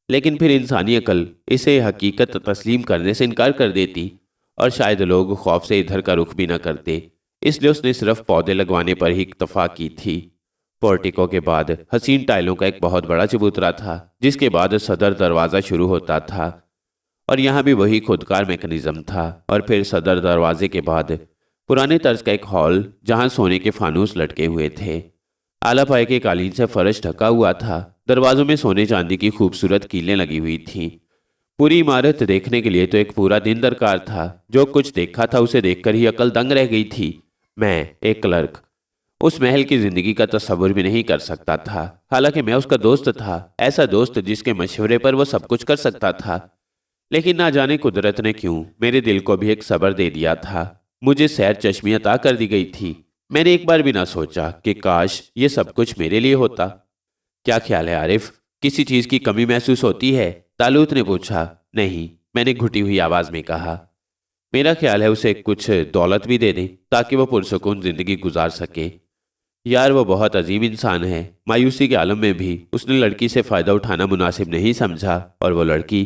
لیکن پھر انسانی عقل اسے حقیقت تسلیم کرنے سے انکار کر دیتی، اور شاید لوگ خوف سے ادھر کا رخ بھی نہ کرتے، اس لیے اس نے صرف پودے لگوانے پر ہی اکتفا کی تھی۔ پورٹیکو کے بعد حسین ٹائلوں کا ایک بہت بڑا چبوترا تھا، جس کے بعد صدر دروازہ شروع ہوتا تھا، اور یہاں بھی وہی خودکار میکانزم تھا، اور پھر صدر دروازے کے بعد پرانے طرز کا ایک ہال جہاں سونے کے فانوس لٹکے ہوئے تھے۔ اعلیٰ پائے کے قالین سے فرش ڈھکا ہوا تھا، دروازوں میں سونے چاندی کی خوبصورت کیلیں لگی ہوئی تھیں۔ پوری عمارت دیکھنے کے لیے تو ایک پورا دن درکار تھا۔ جو کچھ دیکھا تھا اسے دیکھ کر ہی عقل دنگ رہ گئی تھی۔ میں ایک کلرک اس محل کی زندگی کا تصور بھی نہیں کر سکتا تھا، حالانکہ میں اس کا دوست تھا، ایسا دوست جس کے مشورے پر وہ سب کچھ کر سکتا تھا۔ لیکن نہ جانے قدرت نے کیوں میرے دل کو بھی ایک صبر دے دیا تھا۔ مجھے سیر چشمی عطا کر دی گئی تھی۔ میں نے ایک بار بھی نہ سوچا کہ کاش یہ سب کچھ میرے لیے ہوتا۔ کیا خیال ہے عارف، کسی چیز کی کمی محسوس ہوتی ہے؟ طالوت نے پوچھا۔ نہیں، میں نے گھٹی ہوئی آواز میں کہا۔ میرا خیال ہے اسے کچھ دولت بھی دے دیں تاکہ وہ پرسکون زندگی گزار سکے۔ یار وہ بہت عظیم انسان ہے۔ مایوسی کے عالم میں بھی اس نے لڑکی سے فائدہ اٹھانا مناسب نہیں سمجھا، اور وہ لڑکی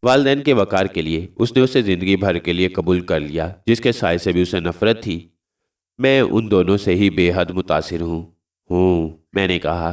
والدین کے وقار کے لیے اس نے اسے زندگی بھر کے لیے قبول کر لیا، جس کے سائے سے بھی اسے نفرت تھی۔ میں ان دونوں سے ہی بے حد متاثر ہوں، میں نے کہا۔